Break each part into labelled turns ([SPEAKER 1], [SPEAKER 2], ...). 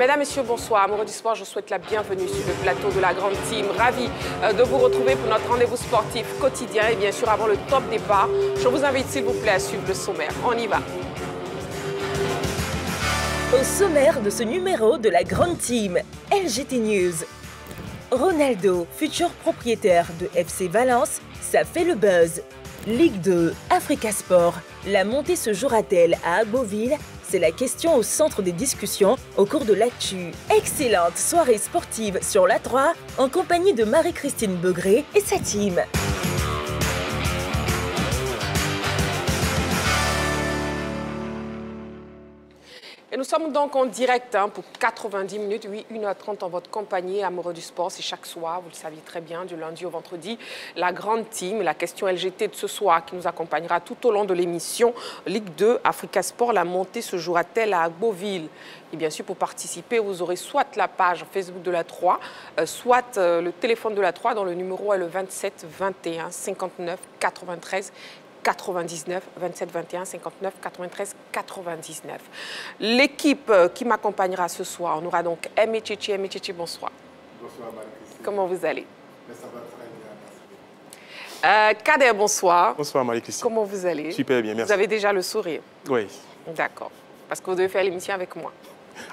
[SPEAKER 1] Mesdames, Messieurs, bonsoir. Amoureux du sport, je vous souhaite la bienvenue sur le plateau de la Grande Team. Ravi de vous retrouver pour notre rendez-vous sportif quotidien. Et bien sûr, avant le top départ, je vous invite, s'il vous plaît, à suivre le sommaire. On y va.
[SPEAKER 2] Au sommaire de ce numéro de la Grande Team, LGT News. Ronaldo, futur propriétaire de FC Valence, ça fait le buzz. Ligue 2, Africa Sport. La montée se jouera-t-elle à Agboville? C'est la question au centre des discussions au cours de l'actu. Excellente soirée sportive sur l'A3 en compagnie de Marie-Christine Begré et sa team.
[SPEAKER 1] Et nous sommes donc en direct pour 90 minutes, oui, 1h30 en votre compagnie, amoureux du sport. C'est chaque soir, vous le saviez très bien, du lundi au vendredi. La Grande Team, la question LGT de ce soir qui nous accompagnera tout au long de l'émission. Ligue 2, Africa Sport, la montée se jouera-t-elle à Agboville? Et bien sûr, pour participer, vous aurez soit la page Facebook de la 3, soit le téléphone de la 3 dont le numéro est le 27 21 59 93 99 27 21 59 93 99. L'équipe qui m'accompagnera ce soir, on aura donc Aimé Tchétché. Aimé Tchétché, bonsoir.
[SPEAKER 3] Bonsoir Marie-Christine.
[SPEAKER 1] Comment vous allez?
[SPEAKER 3] Mais ça va très bien, merci.
[SPEAKER 1] Kader, bonsoir.
[SPEAKER 4] Bonsoir Marie-Christine.
[SPEAKER 1] Comment vous allez?
[SPEAKER 4] Super bien, merci.
[SPEAKER 1] Vous avez déjà le sourire?
[SPEAKER 4] Oui.
[SPEAKER 1] D'accord. Parce que vous devez faire l'émission avec moi.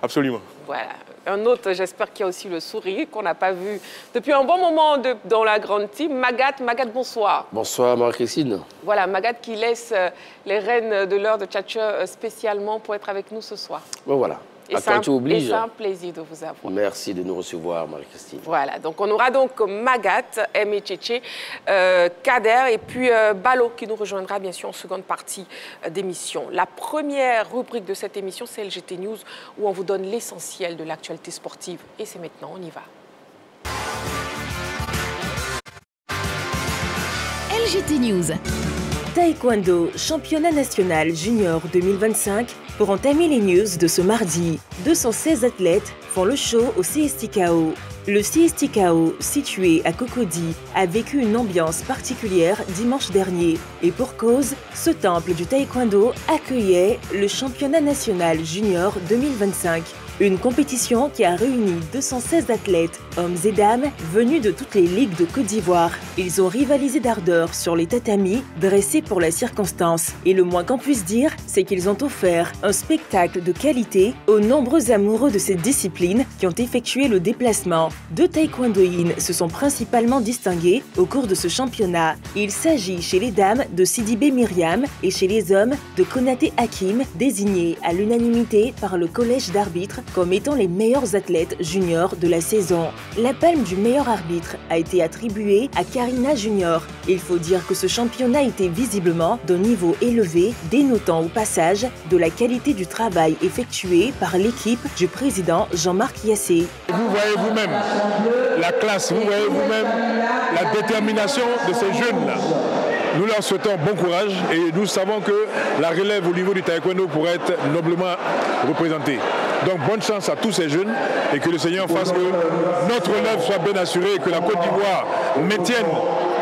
[SPEAKER 4] Absolument.
[SPEAKER 1] Voilà. Un autre, j'espère qu'il y a aussi le sourire qu'on n'a pas vu depuis un bon moment dans la Grande Team. Magat, bonsoir.
[SPEAKER 5] Bonsoir Marie-Christine.
[SPEAKER 1] Voilà, Magat qui laisse les rênes de l'heure de Tchatcher spécialement pour être avec nous ce soir.
[SPEAKER 5] Bon voilà,
[SPEAKER 1] Et c'est un plaisir de vous avoir.
[SPEAKER 5] Merci de nous recevoir Marie-Christine.
[SPEAKER 1] Voilà, donc on aura donc Magat, Aimé Tchétché, Kader et puis Balo qui nous rejoindra bien sûr en seconde partie d'émission. La première rubrique de cette émission, c'est LGT News où on vous donne l'essentiel de l'actualité sportive. Et c'est maintenant, on y va.
[SPEAKER 2] LGT News. Taekwondo, championnat national junior 2025. Pour entamer les news de ce mardi, 216 athlètes font le show au CSTKO. Le CSTKO, situé à Cocody, a vécu une ambiance particulière dimanche dernier. Et pour cause, ce temple du taekwondo accueillait le championnat national junior 2025. Une compétition qui a réuni 216 athlètes, hommes et dames, venus de toutes les ligues de Côte d'Ivoire. Ils ont rivalisé d'ardeur sur les tatamis dressés pour la circonstance. Et le moins qu'on puisse dire, c'est qu'ils ont offert un spectacle de qualité aux nombreux amoureux de cette discipline qui ont effectué le déplacement. Deux taekwondoïnes se sont principalement distinguées au cours de ce championnat. Il s'agit chez les dames de Sidibé Myriam et chez les hommes de Konaté Hakim, désignés à l'unanimité par le collège d'arbitres comme étant les meilleurs athlètes juniors de la saison. La palme du meilleur arbitre a été attribuée à Karina Junior. Il faut dire que ce championnat était visiblement d'un niveau élevé, dénotant au passage de la qualité du travail effectué par l'équipe du président Jean-Marc Yassé.
[SPEAKER 3] Vous voyez vous-même la classe, vous voyez vous-même la détermination de ces jeunes-là. Nous leur souhaitons bon courage et nous savons que la relève au niveau du taekwondo pourrait être noblement représentée. Donc bonne chance à tous ces jeunes et que le Seigneur fasse que notre relève soit bien assurée et que la Côte d'Ivoire maintienne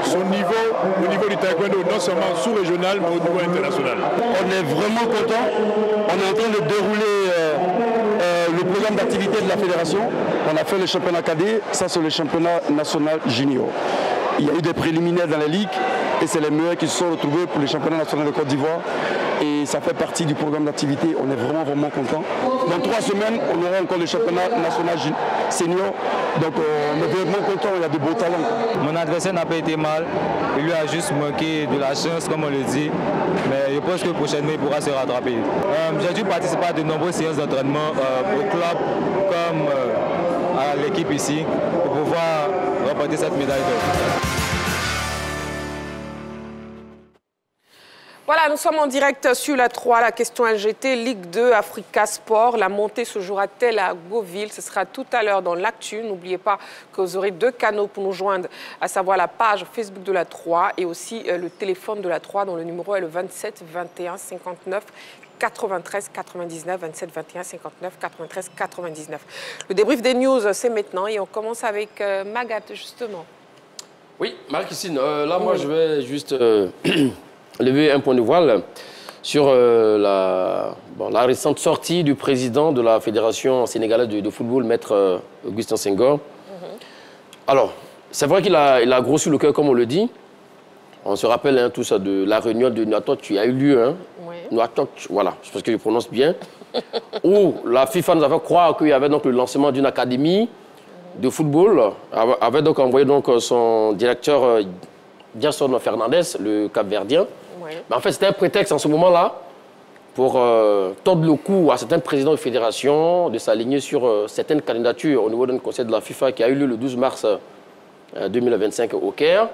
[SPEAKER 3] son niveau au niveau du taekwondo, non seulement sous-régional mais au niveau international.
[SPEAKER 6] On est vraiment content. On est en train de dérouler le programme d'activité de la fédération. On a fait le championnat cadet, ça c'est le championnat national junior. Il y a eu des préliminaires dans la ligue et c'est les meilleurs qui se sont retrouvés pour le championnat national de Côte d'Ivoire. Et ça fait partie du programme d'activité, on est vraiment content. Dans 3 semaines, on aura encore le championnat national senior. Donc on est vraiment content, il y a de beaux talents.
[SPEAKER 7] Mon adversaire n'a pas été mal, il lui a juste manqué de la chance comme on le dit. Mais je pense que prochainement il pourra se rattraper. J'ai dû participer à de nombreuses séances d'entraînement au club comme à l'équipe ici pour pouvoir remporter cette médaille d'or.
[SPEAKER 1] Voilà, nous sommes en direct sur la 3, la question LGT, Ligue 2, Africa Sport. La montée se jouera-t-elle à Agboville? Ce sera tout à l'heure dans l'actu. N'oubliez pas que vous aurez 2 canaux pour nous joindre, à savoir la page Facebook de la 3 et aussi le téléphone de la 3 dont le numéro est le 27 21 59 93 99 27 21 59 93 99. Le débrief des news, c'est maintenant et on commence avec Magat, justement.
[SPEAKER 5] Oui, Marie-Christine, là, moi, je vais juste lever un point de voile sur la récente sortie du président de la Fédération sénégalaise de football, Maître Augustin Senghor. Alors, c'est vrai qu'il a grossi le cœur, comme on le dit. On se rappelle hein, tout ça de la réunion de Nouakchott qui a eu lieu. Hein. Oui. Nouakchott, voilà, je pense que je prononce bien. Où la FIFA nous avait croire qu'il y avait donc le lancement d'une académie de football. Avait donc envoyé donc son directeur, Gerson Fernandez, le Cap-Verdien. Oui. Mais en fait, c'était un prétexte en ce moment-là pour tordre le cou à certains présidents de fédération de s'aligner sur certaines candidatures au niveau d'un conseil de la FIFA qui a eu lieu le 12 mars 2025 au Caire.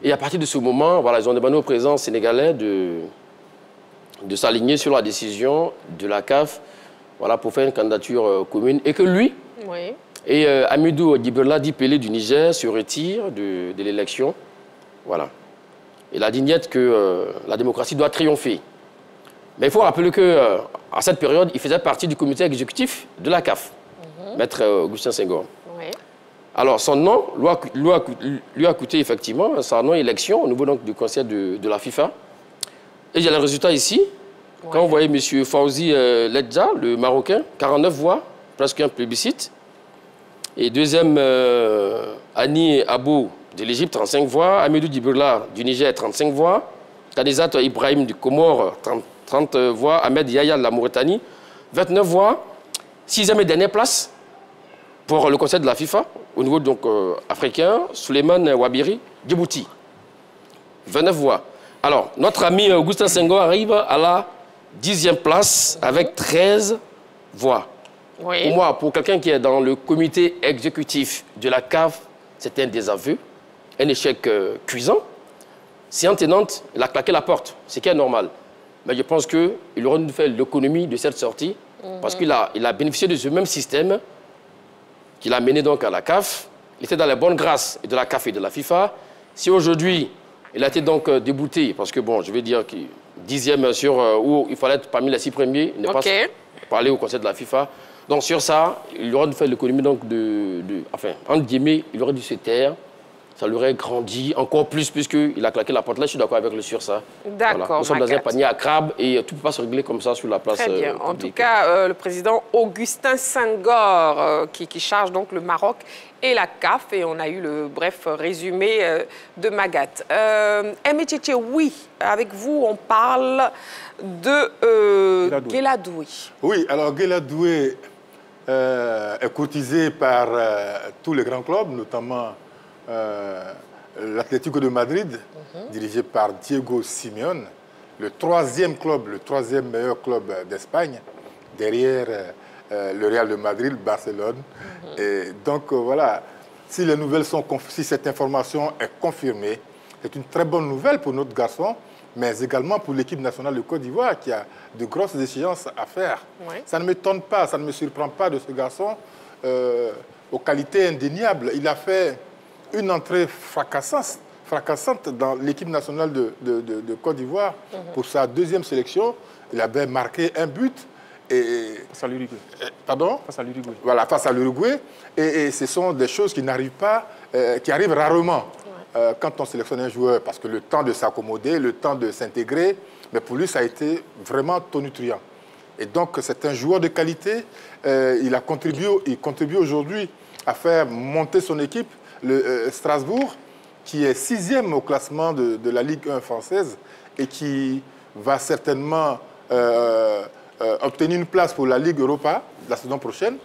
[SPEAKER 5] Et à partir de ce moment, voilà, ils ont demandé au président sénégalais de s'aligner sur la décision de la CAF voilà, pour faire une candidature commune. Et que lui et Hamidou Djibrila Dipele du Niger se retirent de l'élection. Voilà. Il a dit net que la démocratie doit triompher. Mais il faut rappeler qu'à cette période, il faisait partie du comité exécutif de la CAF, Maître Augustin Senghor. Alors, son nom lui a coûté effectivement sa non-élection au niveau donc, du conseil de la FIFA. Et j'ai le résultat ici. Quand vous voyez M. Fawzi Ledja, le Marocain, 49 voix, presque un plébiscite. Et deuxième, Annie Abou de l'Égypte, 35 voix. Hamidou Djibrila du Niger, 35 voix. Kanizat Ibrahim du Comore, 30 voix. Ahmed Yahya de la Mauritanie, 29 voix. Sixième et dernière place pour le conseil de la FIFA. Au niveau donc, africain, Souleymane Wabiri, Djibouti, 29 voix. Alors, notre ami Augustin Senghor arrive à la 10e place avec 13 voix. Oui. Pour moi, pour quelqu'un qui est dans le comité exécutif de la CAF, c'est un désaveu, un échec cuisant. Si en tenante, il a claqué la porte, ce qui est normal. Mais je pense qu'il aurait dû faire l'économie de cette sortie parce qu'il a bénéficié de ce même système qu'il a mené donc à la CAF. Il était dans les bonnes grâces de la CAF et de la FIFA. Si aujourd'hui, il a été donc débouté, parce que bon, je vais dire qu'il 10e sur où il fallait être parmi les 6 premiers, il n'est pas parlé au conseil de la FIFA. Donc sur ça, il aurait dû faire l'économie donc enfin, entre guillemets, il aurait dû se taire. Ça lui aurait grandi encore plus puisqu'il a claqué la porte. Là, je suis d'accord avec le sur ça. D'accord. Voilà. Nous sommes dans un panier à crabe et tout ne peut pas se régler comme ça sur la place.
[SPEAKER 1] Très bien. En tout cas, le président Augustin Senghor qui charge donc le Maroc et la CAF. Et on a eu le bref résumé de Magatte. Aimé Tchétché, oui, avec vous, on parle de Guelladoué.
[SPEAKER 4] Oui, alors Guelladoué est courtisé par tous les grands clubs, notamment l'Atlético de Madrid, dirigé par Diego Simeone, le 3e club, le 3e meilleur club d'Espagne, derrière le Real de Madrid, Barcelone. Et donc voilà, si les nouvelles sont si cette information est confirmée, c'est une très bonne nouvelle pour notre garçon, mais également pour l'équipe nationale de Côte d'Ivoire qui a de grosses échéances à faire. Oui. Ça ne m'étonne pas, ça ne me surprend pas de ce garçon aux qualités indéniables. Il a fait une entrée fracassante dans l'équipe nationale de Côte d'Ivoire. Pour sa 2e sélection. Il avait marqué un but.
[SPEAKER 8] Face à l'Uruguay.
[SPEAKER 4] Pardon?
[SPEAKER 8] Face à l'Uruguay.
[SPEAKER 4] Voilà, face à l'Uruguay. Et ce sont des choses qui n'arrivent pas, qui arrivent rarement quand on sélectionne un joueur. Parce que le temps de s'accommoder, le temps de s'intégrer, mais pour lui, ça a été vraiment tonitruant. Et donc, c'est un joueur de qualité. Il contribue aujourd'hui à faire monter son équipe. Le Strasbourg, qui est 6e au classement de la Ligue 1 française et qui va certainement obtenir une place pour la Ligue Europa la saison prochaine.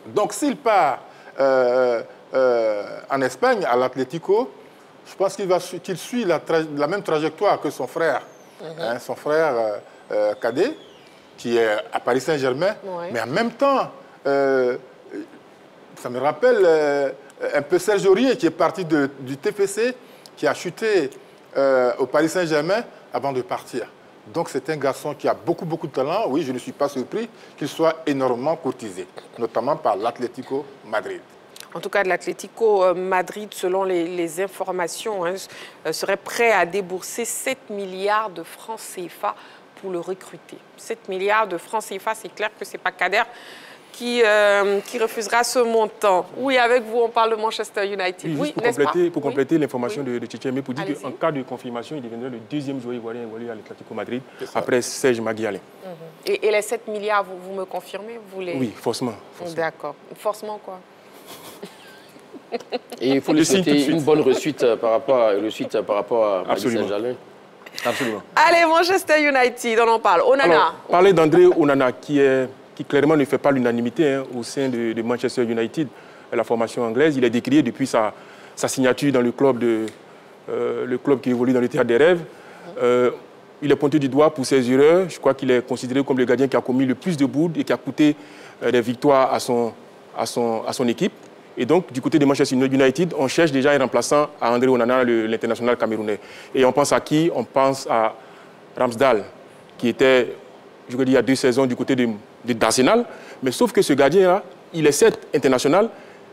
[SPEAKER 4] Donc s'il part en Espagne, à l'Atlético, je pense qu'il suit la même trajectoire que son frère, son frère cadet, qui est à Paris Saint-Germain. Mais en même temps, ça me rappelle un peu Serge Aurier, qui est parti du TFC, qui a chuté au Paris Saint-Germain avant de partir. Donc c'est un garçon qui a beaucoup de talent. Oui, je ne suis pas surpris qu'il soit énormément courtisé, notamment par l'Atlético Madrid.
[SPEAKER 1] En tout cas, l'Atlético Madrid, selon les informations, serait prêt à débourser 7 milliards de francs CFA pour le recruter. 7 milliards de francs CFA, c'est clair que ce n'est pas Kader qui refusera ce montant. Oui, avec vous, on parle de Manchester United.
[SPEAKER 8] Oui, pour compléter l'information de Tchétchémé, pour dire qu'en cas de confirmation, il deviendrait le deuxième joueur ivoirien évolué à l'Atlético Madrid, après Serge Maguialé.
[SPEAKER 1] Et les 7 milliards, vous me confirmez
[SPEAKER 8] Oui, forcément.
[SPEAKER 1] D'accord. Forcément quoi?
[SPEAKER 5] Et il faut lui souhaiter une bonne réussite par rapport à
[SPEAKER 8] Absolument.
[SPEAKER 5] Saint-Germain.
[SPEAKER 8] Absolument.
[SPEAKER 1] Allez, Manchester United, on en parle. Onana.
[SPEAKER 8] Alors, parler d'André Onana, qui clairement ne fait pas l'unanimité au sein de Manchester United, la formation anglaise. Il est décrié depuis sa signature dans le club qui évolue dans le théâtre des rêves. Il est pointé du doigt pour ses erreurs. Je crois qu'il est considéré comme le gardien qui a commis le plus de boudes et qui a coûté des victoires à son équipe. Et donc, du côté de Manchester United, on cherche déjà un remplaçant à André Onana, l'international camerounais. Et on pense à qui? On pense à Ramsdale, qui était, je veux dire, il y a 2 saisons du côté d'Arsenal. Mais sauf que ce gardien-là, il est certes international,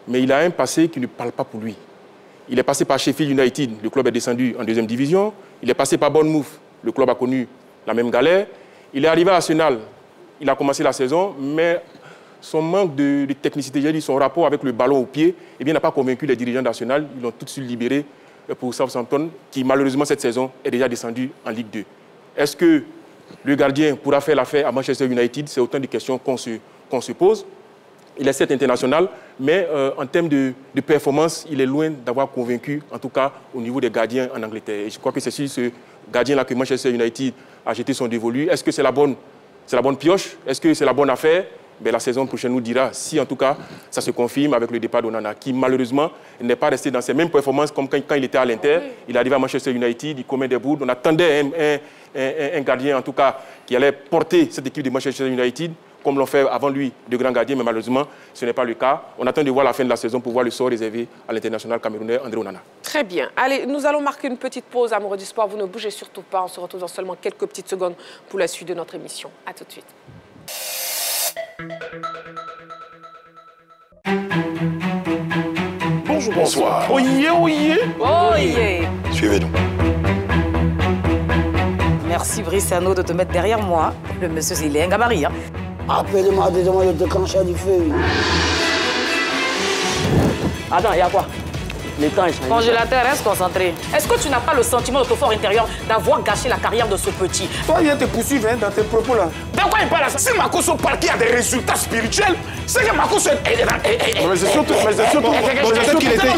[SPEAKER 8] mais il a un passé qui ne parle pas pour lui. Il est passé par Sheffield United, le club est descendu en 2e division. Il est passé par Bournemouth, le club a connu la même galère. Il est arrivé à Arsenal, il a commencé la saison, mais son manque de technicité, j'ai dit son rapport avec le ballon au pied, eh bien, n'a pas convaincu les dirigeants d'Arsenal. Ils l'ont tout de suite libéré pour Southampton, qui malheureusement cette saison est déjà descendu en Ligue 2. Est-ce que le gardien pourra faire l'affaire à Manchester United? C'est autant de questions qu'on se pose. Il est certes international, mais en termes de performance, il est loin d'avoir convaincu, en tout cas au niveau des gardiens en Angleterre. Et je crois que c'est sur ce gardien-là que Manchester United a jeté son dévolu. Est-ce que c'est la bonne pioche? Est-ce que c'est la bonne affaire? Ben, la saison prochaine nous dira si, en tout cas, ça se confirme avec le départ d'Onana, qui, malheureusement, n'est pas resté dans ses mêmes performances comme quand il était à l'Inter. Il est arrivé à Manchester United, il commet des boudes. On attendait un gardien, en tout cas, qui allait porter cette équipe de Manchester United, comme l'ont fait avant lui de grands gardiens, mais malheureusement, ce n'est pas le cas. On attend de voir la fin de la saison pour voir le sort réservé à l'international camerounais André Onana. Très bien. Allez, nous allons marquer une petite pause, amoureux du sport. Vous ne bougez surtout pas. On se retrouve dans seulement quelques petites secondes pour la suite de notre émission. À tout de suite.
[SPEAKER 9] Bonjour, bonsoir. Oyez, oyez.
[SPEAKER 1] Oyez.
[SPEAKER 9] Suivez-nous.
[SPEAKER 10] Merci Brissano de te mettre derrière moi. Le monsieur, il est un gabarit. Hein.
[SPEAKER 11] Appelle-moi, dis-moi de te clencher du feu.
[SPEAKER 10] Attends, il y a quoi? Le temps est changé. Congélateur, reste concentré. Est-ce que tu n'as pas le sentiment de ton fort intérieur d'avoir gâché la carrière de ce petit?
[SPEAKER 11] Toi, viens te poursuivre dans tes propos là.
[SPEAKER 9] De quoi il parle? Si Makosso parle qu'il y a des résultats spirituels, c'est que Makosso est...
[SPEAKER 11] Mais c'est surtout qu'il était...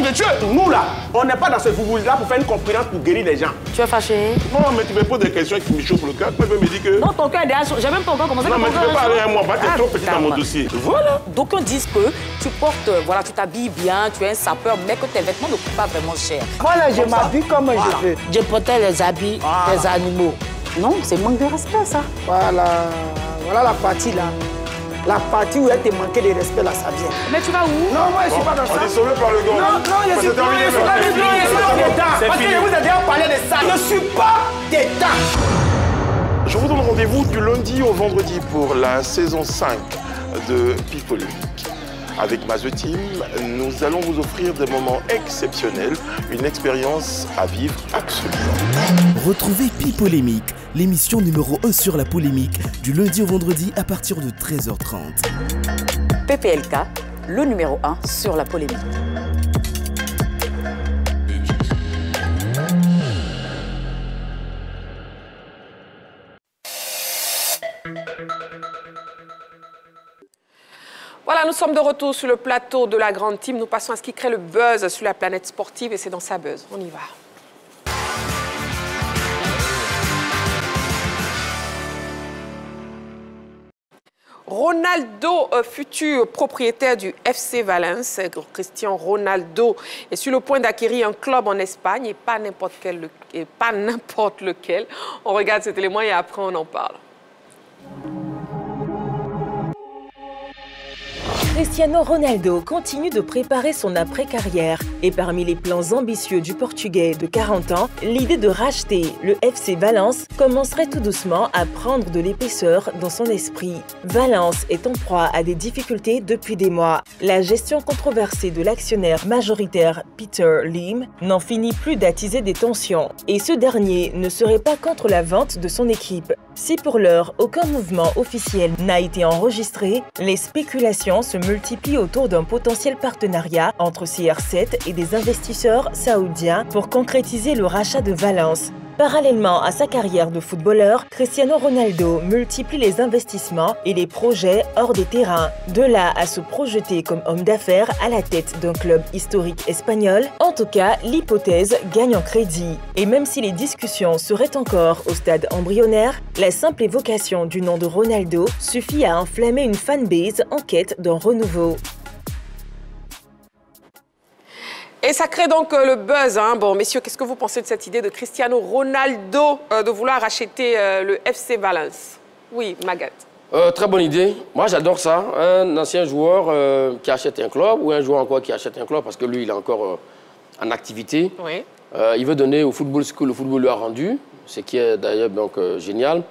[SPEAKER 11] Nous là, on n'est pas dans ce football-là pour faire une conférence pour guérir les gens.
[SPEAKER 10] Tu es fâché?
[SPEAKER 9] Non, mais tu me poses des questions qui me chauffent le cœur. Tu peux me dire que...
[SPEAKER 10] Non, ton cœur est déjà chaud. J'ai même pas encore commencé.
[SPEAKER 9] Non, mais tu peux pas aller à moi. Tu es trop petit dans mon dossier. Voilà.
[SPEAKER 10] D'aucuns disent que tu portes, voilà, tu t'habilles bien, tu es un sapeur, mais que tes vêtements ne coûtent pas vraiment cher.
[SPEAKER 11] Voilà, je m'habille comme je veux.
[SPEAKER 10] Je portais les habits des animaux. Non, c'est manque de respect, ça.
[SPEAKER 11] Voilà la partie là. La partie où elle te manquait de respect là, ça vient.
[SPEAKER 10] Mais tu vas où?
[SPEAKER 11] Non, moi je suis pas dans ça.
[SPEAKER 9] On est sauvé par le gars.
[SPEAKER 11] Non, je suis pas d'État. Parce que je vous ai déjà parlé de ça. Je suis pas d'État.
[SPEAKER 9] Je vous donne rendez-vous du lundi au vendredi pour la saison 5 de Pipolémique. Avec Maze Team, nous allons vous offrir des moments exceptionnels, une expérience à vivre absolument.
[SPEAKER 12] Retrouvez Pipolémique, l'émission numéro 1 sur la polémique, du lundi au vendredi à partir de 13h30.
[SPEAKER 10] PPLK, le numéro 1 sur la polémique.
[SPEAKER 1] Voilà, nous sommes de retour sur le plateau de la grande team. Nous passons à ce qui crée le buzz sur la planète sportive et c'est dans sa buzz. On y va. Ronaldo, futur propriétaire du FC Valence, Cristiano Ronaldo, est sur le point d'acquérir un club en Espagne et pas n'importe lequel. On regarde cet élément et après on en parle.
[SPEAKER 2] Cristiano Ronaldo continue de préparer son après-carrière et parmi les plans ambitieux du Portugais de 40 ans, l'idée de racheter le FC Valence commencerait tout doucement à prendre de l'épaisseur dans son esprit. Valence est en proie à des difficultés depuis des mois. La gestion controversée de l'actionnaire majoritaire Peter Lim n'en finit plus d'attiser des tensions et ce dernier ne serait pas contre la vente de son équipe. Si pour l'heure, aucun mouvement officiel n'a été enregistré, les spéculations se multiplient autour d'un potentiel partenariat entre CR7 et des investisseurs saoudiens pour concrétiser le rachat de Valence. Parallèlement à sa carrière de footballeur, Cristiano Ronaldo multiplie les investissements et les projets hors des terrains. De là à se projeter comme homme d'affaires à la tête d'un club historique espagnol, en tout cas, l'hypothèse gagne en crédit. Et même si les discussions seraient encore au stade embryonnaire, la simple évocation du nom de Ronaldo suffit à enflammer une fanbase en quête d'un renouveau.
[SPEAKER 1] Et ça crée donc le buzz. Hein. Bon, messieurs, qu'est-ce que vous pensez de cette idée de Cristiano Ronaldo de vouloir acheter le FC Valence? Oui, Maguette.
[SPEAKER 5] Très bonne idée. Moi, j'adore ça. Un ancien joueur qui achète un club ou un joueur encore qui achète un club parce que lui, il est encore en activité. Oui. Il veut donner au football ce que le football lui a rendu, ce qui est d'ailleurs donc génial.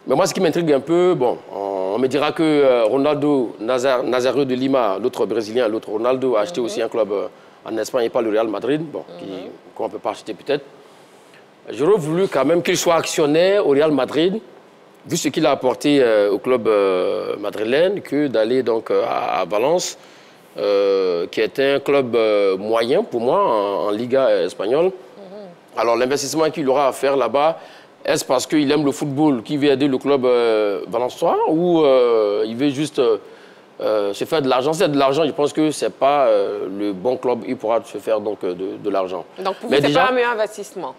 [SPEAKER 5] Mais moi, ce qui m'intrigue un peu, bon, on me dira que Ronaldo Nazario de Lima, l'autre Brésilien, l'autre Ronaldo, a acheté aussi un club en Espagne et pas le Real Madrid, bon, qu'on ne peut pas acheter peut-être. J'aurais voulu quand même qu'il soit actionnaire au Real Madrid, vu ce qu'il a apporté au club madrilène, que d'aller donc à Valence, qui est un club moyen pour moi en Liga espagnole. Alors l'investissement qu'il aura à faire là-bas, est-ce parce qu'il aime le football, qu'il veut aider le club valençois, ou il veut juste se faire de l'argent? C'est de l'argent, je pense que ce n'est pas le bon club, il pourra se faire donc, de l'argent.
[SPEAKER 1] Donc pour vous, ce n'est pas un meilleur investissement?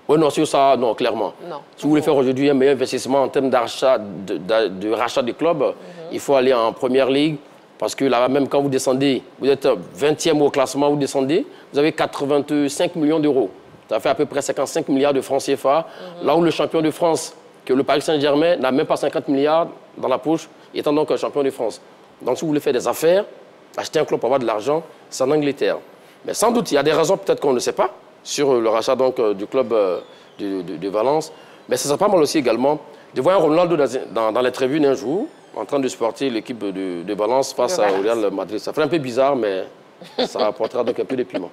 [SPEAKER 5] Oui, non, sur ça, non, clairement.
[SPEAKER 1] Non.
[SPEAKER 5] Si vous voulez faire aujourd'hui un meilleur investissement en termes de rachat des clubs, il faut aller en première ligue, parce que là, même quand vous descendez, vous êtes 20e au classement, vous descendez, vous avez 85 millions d'euros. Ça fait à peu près 55 milliards de francs CFA. Là où le champion de France, que le Paris Saint-Germain, n'a même pas 50 milliards dans la poche, étant donc un champion de France. Donc, si vous voulez faire des affaires, acheter un club pour avoir de l'argent, c'est en Angleterre. Mais sans doute, il y a des raisons peut-être qu'on ne sait pas sur le rachat donc, du club de Valence. Mais ce serait pas mal aussi également de voir un Ronaldo dans les tribunes un jour, en train de supporter l'équipe de Valence face au Real Madrid. Ça ferait un peu bizarre, mais ça apportera donc un peu de piment.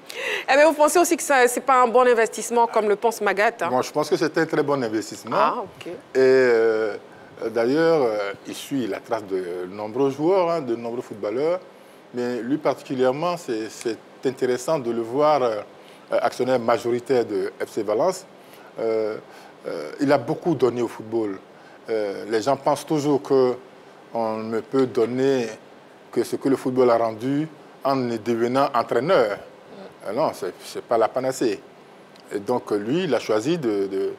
[SPEAKER 1] Eh bien, vous pensez aussi que ce n'est pas un bon investissement, comme le pense Maguette?
[SPEAKER 4] Bon, je pense que c'est un très bon investissement.
[SPEAKER 1] Ah, OK.
[SPEAKER 4] Et d'ailleurs, il suit la trace de nombreux joueurs, hein, de nombreux footballeurs. Mais lui particulièrement, c'est intéressant de le voir actionnaire majoritaire de FC Valence. Il a beaucoup donné au football. Les gens pensent toujours qu'on ne peut donner que ce que le football a rendu en devenant entraîneur. Non, ce n'est pas la panacée. Et donc, lui, il a choisi de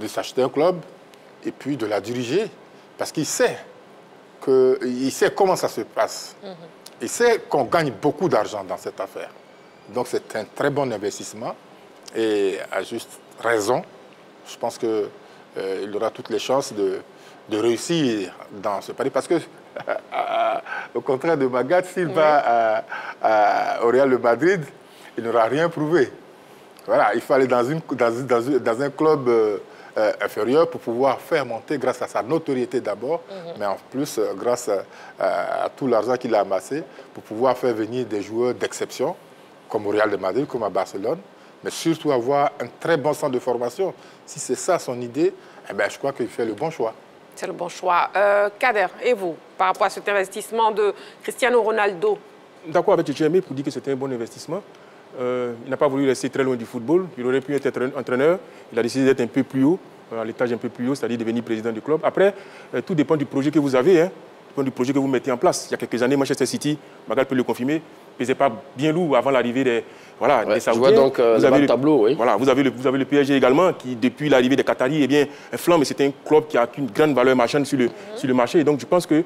[SPEAKER 4] s'acheter un club et puis de la diriger, parce qu'il sait comment ça se passe. Il sait qu'on gagne beaucoup d'argent dans cette affaire. Donc, c'est un très bon investissement et à juste raison, je pense qu'il aura toutes les chances de réussir dans ce pari, parce que au contraire de Maguette, s'il va au Real Madrid, il n'aura rien prouvé. Voilà, il faut aller dans un club inférieur pour pouvoir faire monter grâce à sa notoriété d'abord, mais en plus grâce à tout l'argent qu'il a amassé pour pouvoir faire venir des joueurs d'exception, comme au Real de Madrid, comme à Barcelone, mais surtout avoir un très bon centre de formation. Si c'est ça son idée, eh bien, je crois qu'il fait le bon choix.
[SPEAKER 1] C'est le bon choix. Kader, et vous, par rapport à cet investissement de Cristiano Ronaldo?
[SPEAKER 8] D'accord avec Tchémé pour dire que c'était un bon investissement. Il n'a pas voulu rester très loin du football. Il aurait pu être entraîneur. Il a décidé d'être un peu plus haut, à l'étage un peu plus haut, c'est-à-dire devenir président du club. Après, tout dépend du projet que vous avez, hein, du projet que vous mettez en place. Il y a quelques années, Manchester City, Magal peut le confirmer, ne pesait pas bien lourd avant l'arrivée des Saoudiens.
[SPEAKER 5] Je vois donc vous avez le tableau, oui.
[SPEAKER 8] Voilà, vous avez le PSG également, qui depuis l'arrivée des Qataris, eh bien, flambe, et c'est un club qui a une grande valeur marchande sur le marché. Et donc, je pense que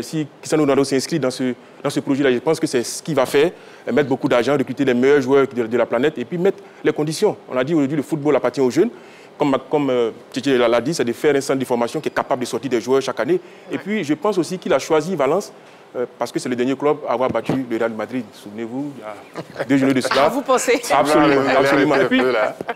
[SPEAKER 8] si Cristiano Ronaldo s'inscrit dans ce projet-là, je pense que c'est ce qu'il va faire, mettre beaucoup d'argent, recruter les meilleurs joueurs de la planète, et puis mettre les conditions. On a dit aujourd'hui, le football appartient aux jeunes. Comme Tchétché l'a dit, c'est de faire un centre de formation qui est capable de sortir des joueurs chaque année. Et puis, je pense aussi qu'il a choisi Valence parce que c'est le dernier club à avoir battu le Real Madrid. Souvenez-vous, il y a 2 journées de cela.
[SPEAKER 1] Vous pensez?
[SPEAKER 8] Absolument, absolument. Et puis,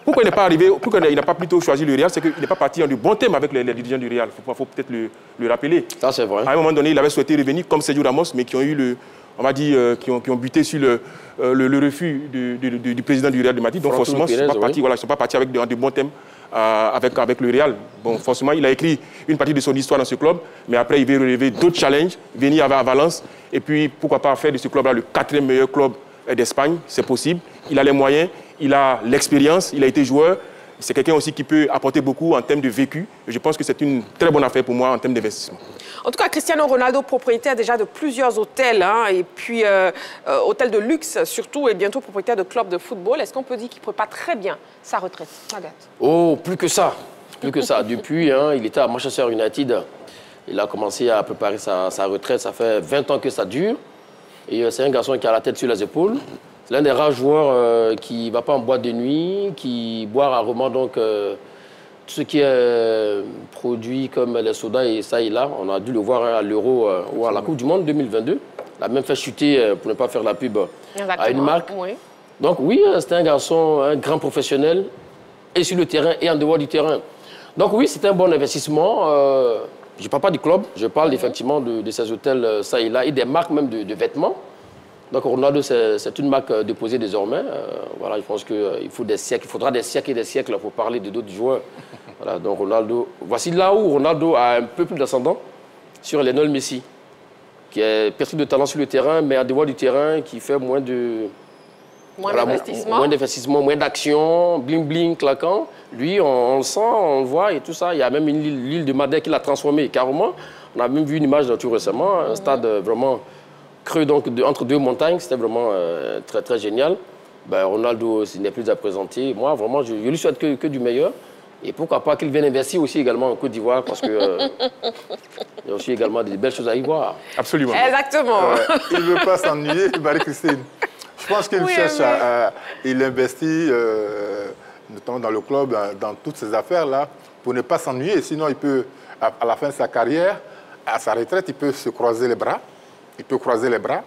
[SPEAKER 8] pourquoi il n'est pas arrivé, pourquoi il n'a pas plutôt choisi le Real, c'est qu'il n'est pas parti en de bon terme avec les dirigeants du Real. Il faut peut-être le rappeler.
[SPEAKER 5] Ça, c'est vrai.
[SPEAKER 8] À un moment donné, il avait souhaité revenir comme Sergio Ramos, mais qui ont eu on va dire, qui ont buté sur le refus du président du Real de Madrid. Donc, forcément, ils ne sont pas partis avec de bons thèmes avec le Real. Bon, forcément, il a écrit une partie de son histoire dans ce club, mais après, il veut relever d'autres challenges, venir à Valence, et puis pourquoi pas faire de ce club-là le 4e meilleur club d'Espagne, c'est possible. Il a les moyens, il a l'expérience, il a été joueur. C'est quelqu'un aussi qui peut apporter beaucoup en termes de vécu. Je pense que c'est une très bonne affaire pour moi en termes d'investissement. En
[SPEAKER 1] tout cas, Cristiano Ronaldo, propriétaire déjà de plusieurs hôtels, et puis hôtels de luxe surtout, et bientôt propriétaire de clubs de football. Est-ce qu'on peut dire qu'il prépare très bien sa retraite, Magat?
[SPEAKER 5] Oh, plus que ça. Plus que ça. Depuis, il était à Manchester United. Il a commencé à préparer sa retraite. Ça fait 20 ans que ça dure. Et c'est un garçon qui a la tête sur les épaules. C'est l'un des rares joueurs qui ne va pas en boîte de nuit, qui boit rarement donc tout ce qui est produit comme les sodas et ça et là. On a dû le voir à l'Euro ou à la Coupe du Monde 2022. Il a même fait chuter, pour ne pas faire la pub, à une marque. Oui. Donc oui, c'est un garçon, un grand professionnel, et sur le terrain et en dehors du terrain. Donc oui, c'est un bon investissement. Je ne parle pas du club, je parle effectivement de ces hôtels ça et là, et des marques même de vêtements. Donc Ronaldo, c'est une marque déposée désormais. Voilà, je pense qu'il faut des siècles, il faudra des siècles et des siècles pour parler de d'autres joueurs. Voilà, donc Ronaldo, voici là où Ronaldo a un peu plus d'ascendant sur Lionel Messi, qui est perçu de talent sur le terrain, mais en dehors du terrain, qui fait moins d'investissement, moins d'action, bling-bling, claquant. Lui, on le sent, on le voit et tout ça. Il y a même l'île de Madère qui l'a transformé carrément. On a même vu une image tout récemment, un stade vraiment creux donc, entre deux montagnes. C'était vraiment très, très génial. Ben, Ronaldo, il n'est plus à présenter. Moi, vraiment, je lui souhaite que du meilleur. Et pourquoi pas qu'il vienne investir aussi également en Côte d'Ivoire, parce qu'il y a aussi également des belles choses à y voir.
[SPEAKER 8] Absolument.
[SPEAKER 1] Exactement.
[SPEAKER 4] Il ne veut pas s'ennuyer, Marie-Christine. Je pense qu'il cherche il investit, notamment dans le club, dans toutes ces affaires-là, pour ne pas s'ennuyer. Sinon, il peut, à la fin de sa carrière, à sa retraite, il peut se croiser les bras. Il peut croiser les bras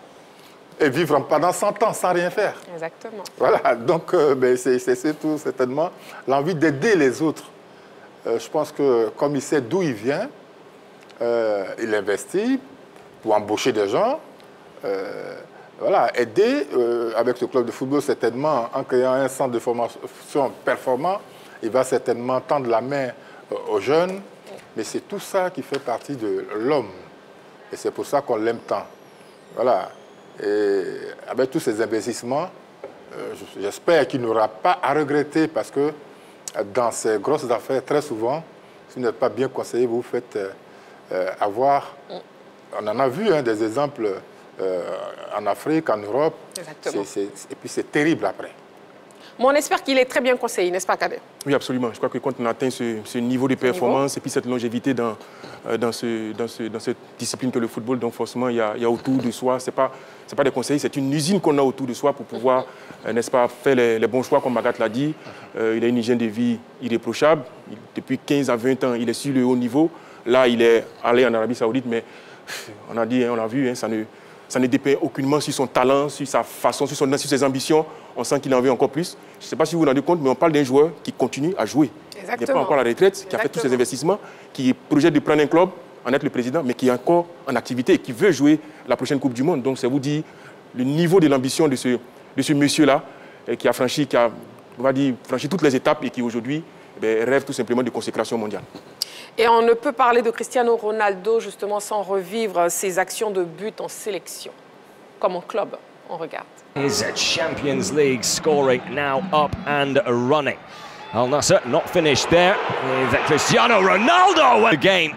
[SPEAKER 4] et vivre pendant 100 ans sans rien faire.
[SPEAKER 1] Exactement.
[SPEAKER 4] Voilà, donc c'est tout certainement l'envie d'aider les autres. Je pense que comme il sait d'où il vient, il investit pour embaucher des gens. Voilà, aider avec ce club de football, certainement, en créant un centre de formation performant, il va certainement tendre la main aux jeunes. Mais c'est tout ça qui fait partie de l'homme. Et c'est pour ça qu'on l'aime tant. Voilà. Et avec tous ces investissements, j'espère qu'il n'aura pas à regretter parce que dans ces grosses affaires, très souvent, si vous n'êtes pas bien conseillé, vous vous faites avoir. On en a vu des exemples en Afrique, en Europe.
[SPEAKER 1] Exactement.
[SPEAKER 4] Et puis c'est terrible après.
[SPEAKER 1] Mais on espère qu'il est très bien conseillé, n'est-ce pas, Kader? Oui,
[SPEAKER 8] absolument. Je crois que quand on atteint ce niveau de performance et puis cette longévité dans cette discipline que le football, donc forcément, il y a autour de soi, c'est pas des conseils, c'est une usine qu'on a autour de soi pour pouvoir, n'est-ce pas, faire les bons choix, comme Magat l'a dit. Il a une hygiène de vie irréprochable. Depuis 15 à 20 ans, il est sur le haut niveau. Là, il est allé en Arabie Saoudite, mais on a dit, on l'a vu, ça ne dépend aucunement sur son talent, sur sa façon, sur ses ambitions. On sent qu'il en veut encore plus. Je ne sais pas si vous vous rendez compte, mais on parle d'un joueur qui continue à jouer.
[SPEAKER 1] Exactement.
[SPEAKER 8] Il n'est pas encore à la retraite, qui a fait tous ses investissements, qui projette de prendre un club, en être le président, mais qui est encore en activité et qui veut jouer la prochaine Coupe du Monde. Donc, c'est vous dire le niveau de l'ambition de ce monsieur-là, qui a franchi toutes les étapes et qui aujourd'hui rêve tout simplement de consécration mondiale.
[SPEAKER 1] Et on ne peut parler de Cristiano Ronaldo justement sans revivre ses actions de but en sélection, comme en club. On regarde.
[SPEAKER 13] His Champions League scoring now up and running. Al Nassr not finished there with Cristiano Ronaldo again.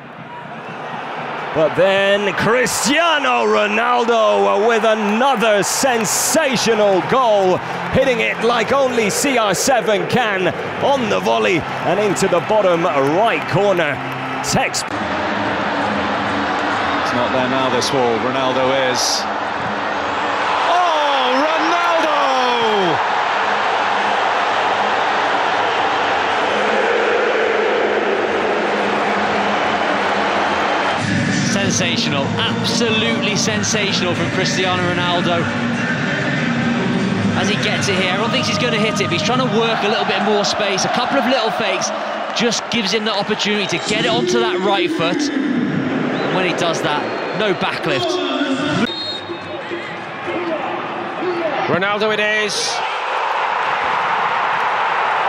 [SPEAKER 13] But then Cristiano Ronaldo with another sensational goal, hitting it like only CR7 can on the volley and into the bottom right corner. Text.
[SPEAKER 14] It's not there now, this wall. Ronaldo is. Oh, Ronaldo!
[SPEAKER 15] Sensational, absolutely sensational from Cristiano Ronaldo. As he gets it here, I don't think he's going to hit it, but he's trying to work a little bit more space. A couple of little fakes just gives him the opportunity to get it onto that right foot. And when he does that, no backlift.
[SPEAKER 16] Ronaldo it is.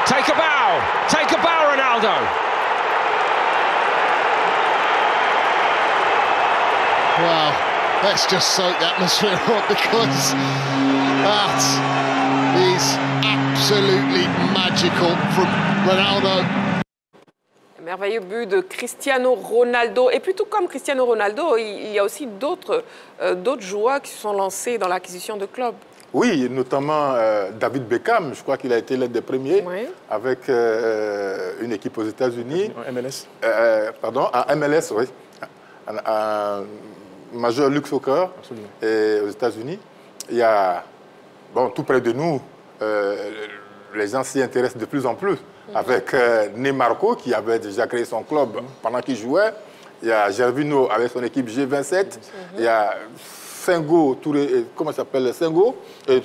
[SPEAKER 14] Take a bow, Ronaldo.
[SPEAKER 16] Wow, let's just soak the atmosphere up because that is absolutely magical from Ronaldo.
[SPEAKER 1] Merveilleux but de Cristiano Ronaldo. Et puis tout comme Cristiano Ronaldo, il y a aussi d'autres joueurs qui se sont lancés dans l'acquisition de clubs.
[SPEAKER 4] Oui, notamment David Beckham, je crois qu'il a été l'un des premiers, avec une équipe aux États-Unis.
[SPEAKER 8] MLS.
[SPEAKER 4] Pardon, à MLS, oui. À Major League Soccer et aux États-Unis. Il y a, bon, tout près de nous, les gens s'y intéressent de plus en plus. Avec Nemarco, qui avait déjà créé son club pendant qu'il jouait. Il y a Gervinho avec son équipe G27. Il y a Sengo, Touré, comment ça s'appelle Sengo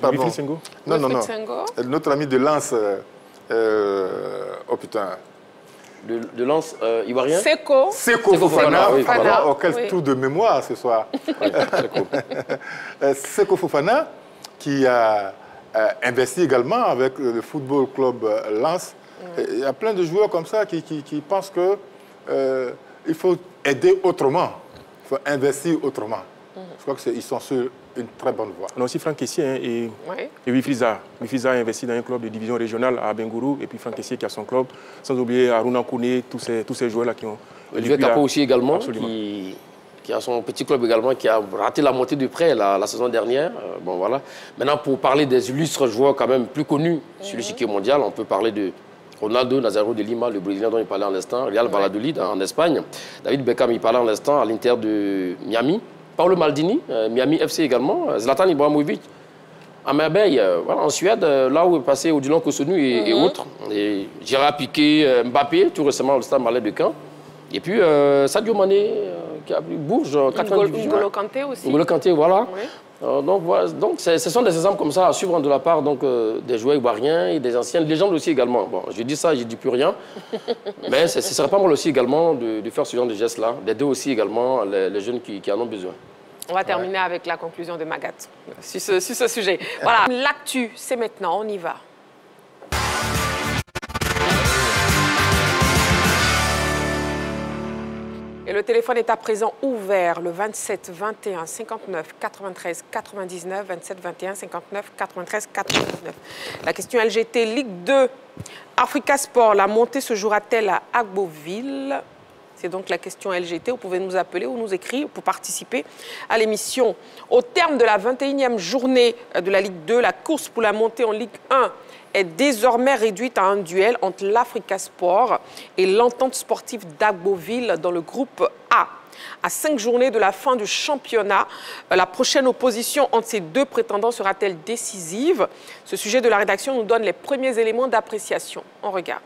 [SPEAKER 4] pardon.
[SPEAKER 8] Sengo.
[SPEAKER 4] Non. Notre ami de Lens. Oh putain.
[SPEAKER 5] De Lens ivoirien.
[SPEAKER 1] Seko
[SPEAKER 4] Fofana.
[SPEAKER 1] Oui, voilà.
[SPEAKER 4] Oh, quel trou de mémoire ce soir. Seko Fofana, qui a investi également avec le football club Lens. Il y a plein de joueurs comme ça qui pensent qu'il faut aider autrement, il faut investir autrement. Je crois qu'ils sont sur une très bonne voie.
[SPEAKER 8] On a aussi Franck Kessié et Wifriza. Wifriza a investi dans un club de division régionale à Bengourou et puis Franck Kessié qui a son club. Sans oublier Aruna Kone, tous ces joueurs-là qui ont...
[SPEAKER 5] Olivier Capot aussi également, qui a son petit club également, qui a raté la montée de près la saison dernière. Bon, voilà. Maintenant, pour parler des illustres joueurs quand même plus connus sur le l'échiquier mondial, on peut parler de Ronaldo Nazário de Lima, le Brésilien dont il parlait en l'instant, Real Valladolid en Espagne. David Beckham, il parlait en l'instant à l'Inter de Miami. Paolo Maldini, Miami FC également. Zlatan Ibrahimovic, à Merveille, voilà, en Suède, là où est passé Odilon Kosunu et autres. Et Gérard Piqué, Mbappé, tout récemment au Stade Malais de Caen. Et puis Sadio Mané, qui a pris Bourges, 4 division.
[SPEAKER 1] N'Golo Kanté aussi.
[SPEAKER 5] N'Golo Kanté, voilà.
[SPEAKER 1] Oui.
[SPEAKER 5] Donc, voilà. Donc ce sont des exemples comme ça à suivre de la part des joueurs ivoiriens et des anciennes légendes aussi également. Bon, je dis ça, je ne dis plus rien. Mais ce serait pas mal aussi également de faire ce genre de geste-là, d'aider aussi également les jeunes qui en ont besoin.
[SPEAKER 1] On va terminer avec la conclusion de Magat sur ce sujet. Voilà, l'actu, c'est maintenant, on y va. Et le téléphone est à présent ouvert, le 27 21 59 93 99, 27 21 59 93 99. La question LGT Ligue 2, Africa Sport, la montée se jouera-t-elle à Agboville? C'est donc la question LGT. Vous pouvez nous appeler ou nous écrire pour participer à l'émission. Au terme de la 21e journée de la Ligue 2, la course pour la montée en Ligue 1 est désormais réduite à un duel entre l'Africa Sport et l'Entente sportive d'Agboville dans le groupe A. À 5 journées de la fin du championnat, la prochaine opposition entre ces deux prétendants sera-t-elle décisive? Ce sujet de la rédaction nous donne les premiers éléments d'appréciation. On regarde.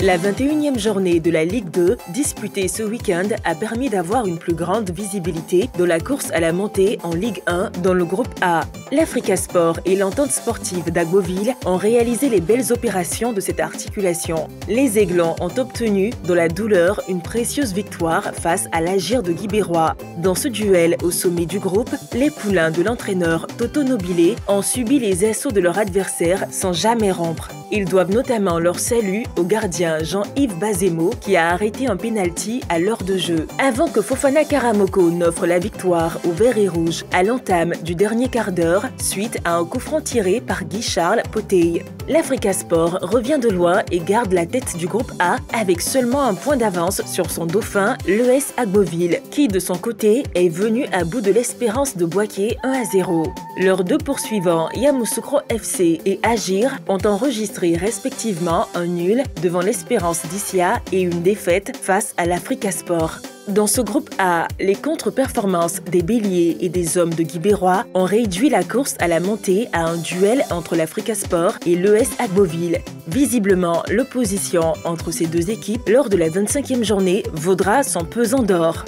[SPEAKER 2] La 21e journée de la Ligue 2, disputée ce week-end, a permis d'avoir une plus grande visibilité de la course à la montée en Ligue 1 dans le groupe A. L'Africa Sport et l'Entente sportive d'Agboville ont réalisé les belles opérations de cette articulation. Les Aiglons ont obtenu, dans la douleur, une précieuse victoire face à l'Agir de Guibérois. Dans ce duel au sommet du groupe, les poulains de l'entraîneur Toto Nobilé ont subi les assauts de leur adversaire sans jamais rompre. Ils doivent notamment leur salut au gardien Jean-Yves Bazemo qui a arrêté un pénalty à l'heure de jeu. Avant que Fofana Karamoko n'offre la victoire aux Verts et Rouges à l'entame du dernier quart d'heure suite à un coup franc tiré par Guy-Charles Potey. L'Africa Sport revient de loin et garde la tête du groupe A avec seulement un point d'avance sur son dauphin, l'ES Agboville, qui de son côté est venu à bout de l'espérance de Boaké 1-0. Leurs deux poursuivants, Yamoussoukro FC et Agir, ont enregistré respectivement un nul devant l'Espérance d'Issia et une défaite face à l'Africa Sport. Dans ce groupe A, les contre-performances des Béliers et des Hommes de Guibérois ont réduit la course à la montée à un duel entre l'Africa Sport et l'ES Agboville. Visiblement, l'opposition entre ces deux équipes lors de la 25e journée vaudra son pesant d'or.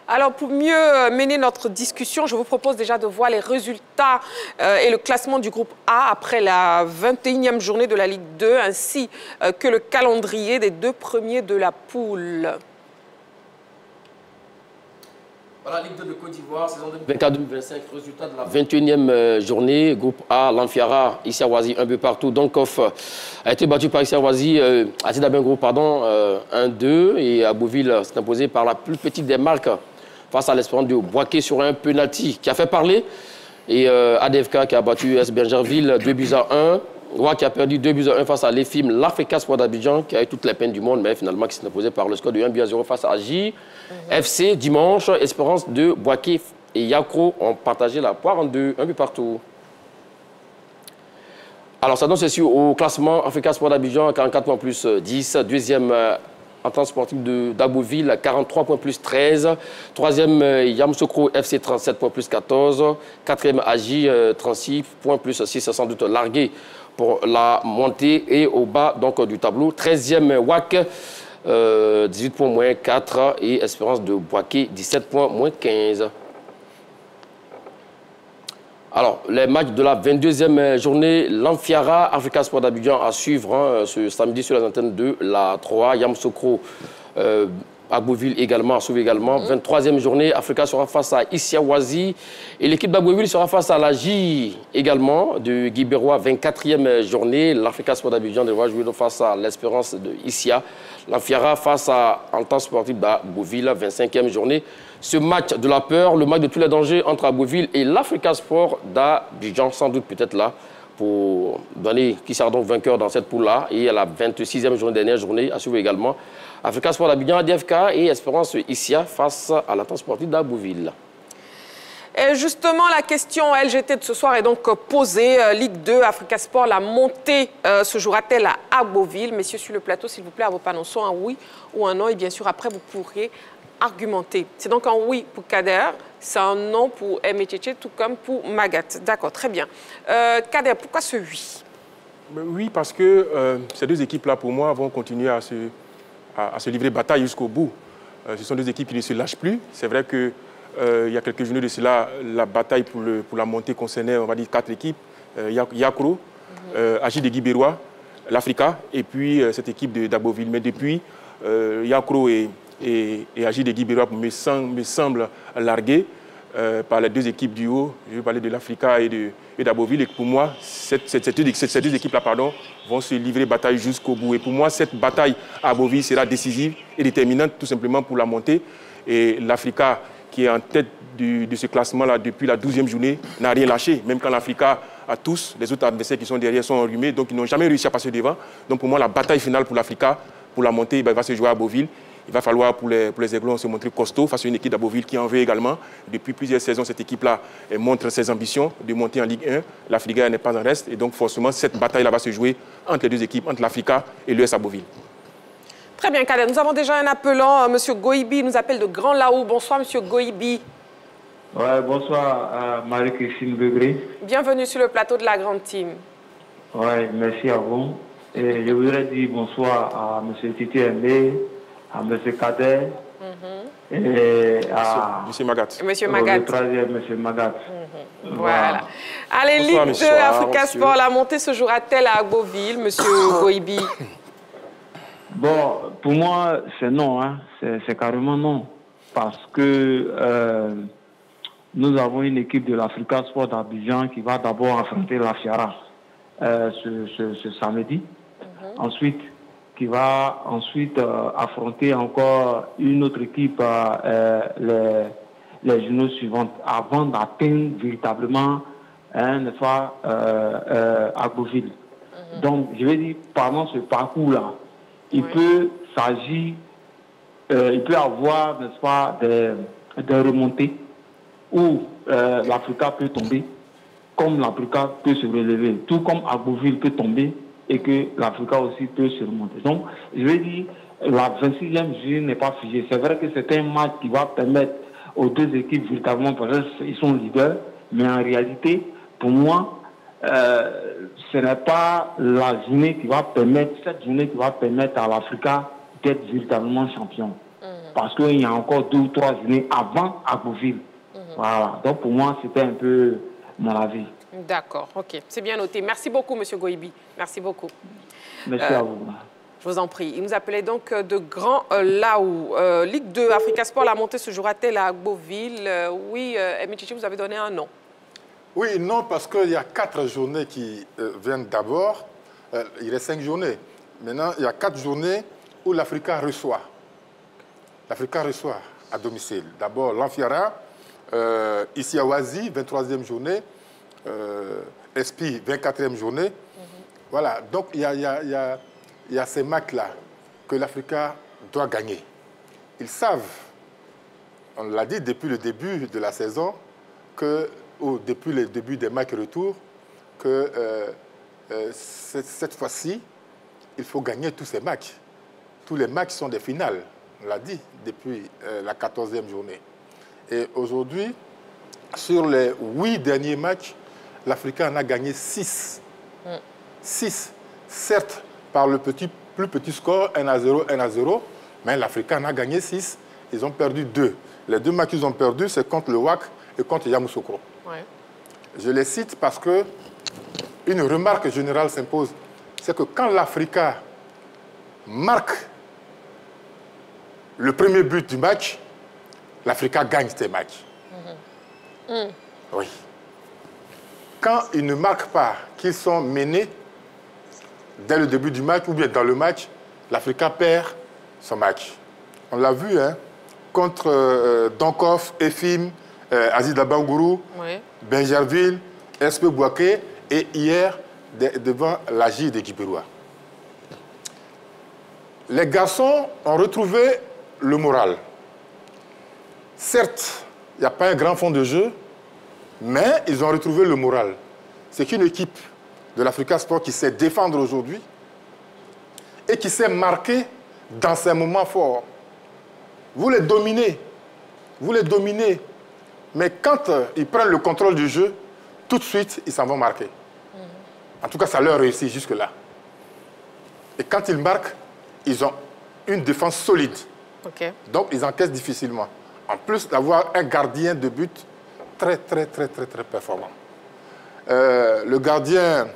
[SPEAKER 1] Alors, pour mieux mener notre discussion, je vous propose déjà de voir les résultats et le classement du groupe A après la 21e journée de la Ligue 2, ainsi que le calendrier des deux premiers de la poule.
[SPEAKER 5] Voilà, Ligue 2 de Côte d'Ivoire, saison 2024-2025, résultat de la 21e journée. Groupe A, l'Amfiara, Issa-Ouazi, un but partout. Donkoff a été battu par Issa-Ouazi, Atida Bengo, pardon, 1-2. Et Abouville s'est imposé par la plus petite des marques face à l'Espérance de Boaké sur un penalty qui a fait parler. Et ADFK qui a battu US Bergerville 2-1. Roy qui a perdu 2-1 face à l'EFIM, l'Africa Sport d'Abidjan, qui a eu toutes les peines du monde, mais finalement qui s'est imposé par le score de 1-0 face à JFC. Dimanche, Espérance de Boaké et Yakro ont partagé la poire en deux, un but partout. Alors, ça donne ceci au classement Africa Sport d'Abidjan, 44 points plus 10. Deuxième, Entente sportive d'Abouville, 43 points plus 13. Troisième, Yamoussoukro FC, 37 points plus 14. Quatrième, Agi, 36 points plus 6, sans doute largué pour la montée. Et au bas donc, du tableau, 13e, WAC, 18 points moins 4. Et Espérance de Boaké, 17 points moins 15. Alors, les matchs de la 22e journée, l'Amfiara, Africa Sport d'Abidjan à suivre ce samedi sur les antennes de la 3. Yamoussoukro, Agboville également, à suivre également. 23e journée, Africa sera face à Issa-Ouazi. Et l'équipe d'Agboville sera face à la J également de Guy Bérois. 24e journée, l'Africa Sport d'Abidjan devra jouer face à l'Espérance de Issa. L'Amfiara face à Entente sportive d'Agboville. 25e journée. Ce match de la peur, le match de tous les dangers entre Agboville et l'Africa Sport d'Abidjan, sans doute peut-être là, pour donner qui sera donc vainqueur dans cette poule-là. Et à la 26e journée, dernière journée, à suivre également Africa Sport d'Abidjan, ADFK et Espérance Issa face à l'Entente sportive d'Agboville.
[SPEAKER 1] Et justement, la question LGT de ce soir est donc posée. Ligue 2, Africa Sport, la montée se jouera-t-elle à Agboville? Messieurs sur le plateau, s'il vous plaît, à vos panneaux, soit un oui ou un non. Et bien sûr, après, vous pourrez argumenter. C'est donc un oui pour Kader, c'est un non pour Emetcheche, tout comme pour Magat. D'accord, très bien. Kader, pourquoi ce oui?
[SPEAKER 8] Oui, parce que ces deux équipes-là, pour moi, vont continuer à se livrer bataille jusqu'au bout. Ce sont deux équipes qui ne se lâchent plus. C'est vrai que il y a quelques journées de cela, la bataille pour la montée concernait, on va dire, 4 équipes. Yakro, Agi de Guy Bérois, l'Africa, et puis cette équipe d'Agboville. Mais depuis, Yakro et Agi de Guy Bérois me semble largué par les deux équipes du haut. Je vais parler de l'Africa et d'Agboville. Et pour moi, ces deux équipes-là vont se livrer bataille jusqu'au bout. Et pour moi, cette bataille à Agboville sera décisive et déterminante tout simplement pour la montée. Et l'Africa, qui est en tête de ce classement-là depuis la 12e journée, n'a rien lâché. Même quand l'Africa a tous, les autres adversaires qui sont derrière sont enrhumés, donc ils n'ont jamais réussi à passer devant. Donc pour moi, la bataille finale pour l'Africa, pour la montée, va se jouer à Agboville. Il va falloir pour les Aiglons se montrer costaud face à une équipe d'Agboville qui en veut également. Depuis plusieurs saisons, cette équipe-là montre ses ambitions de monter en Ligue 1. L'Africa n'est pas en reste. Et donc forcément, cette bataille-là va se jouer entre les deux équipes, entre l'Africa et l'US Agboville.
[SPEAKER 1] Très bien, Kader. Nous avons déjà un appelant. M. Goibi nous appelle de Grand Laou. Bonsoir, M. Goibi.
[SPEAKER 17] Ouais, bonsoir, Marie-Christine Begré.
[SPEAKER 1] Bienvenue sur le plateau de la Grande Team.
[SPEAKER 17] Ouais, merci à vous. Et je voudrais dire bonsoir à M. Titi Aimé, à M. Kader et à
[SPEAKER 8] M. Magat.
[SPEAKER 1] M. Magat.
[SPEAKER 17] Le troisième, M. Magat.
[SPEAKER 1] Voilà. Allez,
[SPEAKER 8] bonsoir,
[SPEAKER 1] Ligue 2, Africa Sport, la montée se jouera-t-elle à Agboville, M. Goibi?
[SPEAKER 17] Bon, pour moi, c'est non, hein. C'est carrément non. Parce que nous avons une équipe de l'Africa Sport d'Abidjan qui va d'abord affronter la Fiara ce samedi. Ensuite, qui va affronter encore une autre équipe les journées suivantes avant d'atteindre véritablement Agboville. Donc, je vais dire, pendant ce parcours-là, il peut s'agir, il peut avoir, n'est-ce pas, des remontées où l'Africa peut tomber, comme l'Africa peut se relever, tout comme Agboville peut tomber et que l'Africa aussi peut se remonter. Donc, je vais dire, la 26e journée n'est pas figée. C'est vrai que c'est un match qui va permettre aux deux équipes véritablement, parce qu'ils sont leaders, mais en réalité, pour moi, ce n'est pas la journée qui va permettre, cette journée qui va permettre à l'Africa d'être véritablement champion. Parce qu'il y a encore 2 ou 3 journées avant Agboville. Voilà. Donc pour moi, c'était un peu mon avis.
[SPEAKER 1] D'accord, ok. C'est bien noté. Merci beaucoup, M. Goibi. Merci beaucoup.
[SPEAKER 17] Merci à vous.
[SPEAKER 1] Je vous en prie. Il nous appelait donc de Grand Laou. Ligue 2, Africa Sport, la montée se jouera-t-elle à Agboville? Oui, Emichichi, vous avez donné un nom.
[SPEAKER 4] Oui, non, parce qu'il y a 4 journées qui viennent d'abord. Il reste 5 journées. Maintenant, il y a 4 journées où l'Africa reçoit. L'Africa reçoit à domicile. D'abord, l'Amfiara, ici à Oazi, 23e journée. Espi, 24e journée. Voilà, donc il y a ces matchs-là que l'Africa doit gagner. Ils savent, on l'a dit depuis le début de la saison, ou depuis le début des matchs retour, que cette fois-ci, il faut gagner tous ces matchs. Tous les matchs sont des finales, on l'a dit depuis la 14e journée. Et aujourd'hui, sur les 8 derniers matchs, l'Africa en a gagné 6. 6, certes, par le plus petit score, 1-0, 1-0, mais l'Africa en a gagné 6. Ils ont perdu 2. Les 2 matchs qu'ils ont perdus, c'est contre le WAC et contre Yamoussoukro.
[SPEAKER 1] Ouais.
[SPEAKER 4] Je les cite parce que une remarque générale s'impose. C'est que quand l'Africa marque le premier but du match, l'Africa gagne ces matchs. Oui. Quand ils ne marquent pas, qu'ils sont menés dès le début du match ou bien dans le match, l'Africa perd son match. On l'a vu contre Donkov, Efim, Aziz Dabangourou, Benjerville, SP Bouaké et hier devant l'AJ de Djibiroua. Les garçons ont retrouvé le moral. Certes, il n'y a pas un grand fond de jeu, mais ils ont retrouvé le moral. C'est qu'une équipe de l'Africa Sport qui sait défendre aujourd'hui et qui sait marquer dans ses moments forts. Vous les dominez, mais quand ils prennent le contrôle du jeu, tout de suite, ils s'en vont marquer. En tout cas, ça leur réussit jusque-là. Et quand ils marquent, ils ont une défense solide. Donc, ils encaissent difficilement. En plus d'avoir un gardien de but très performant. Le gardien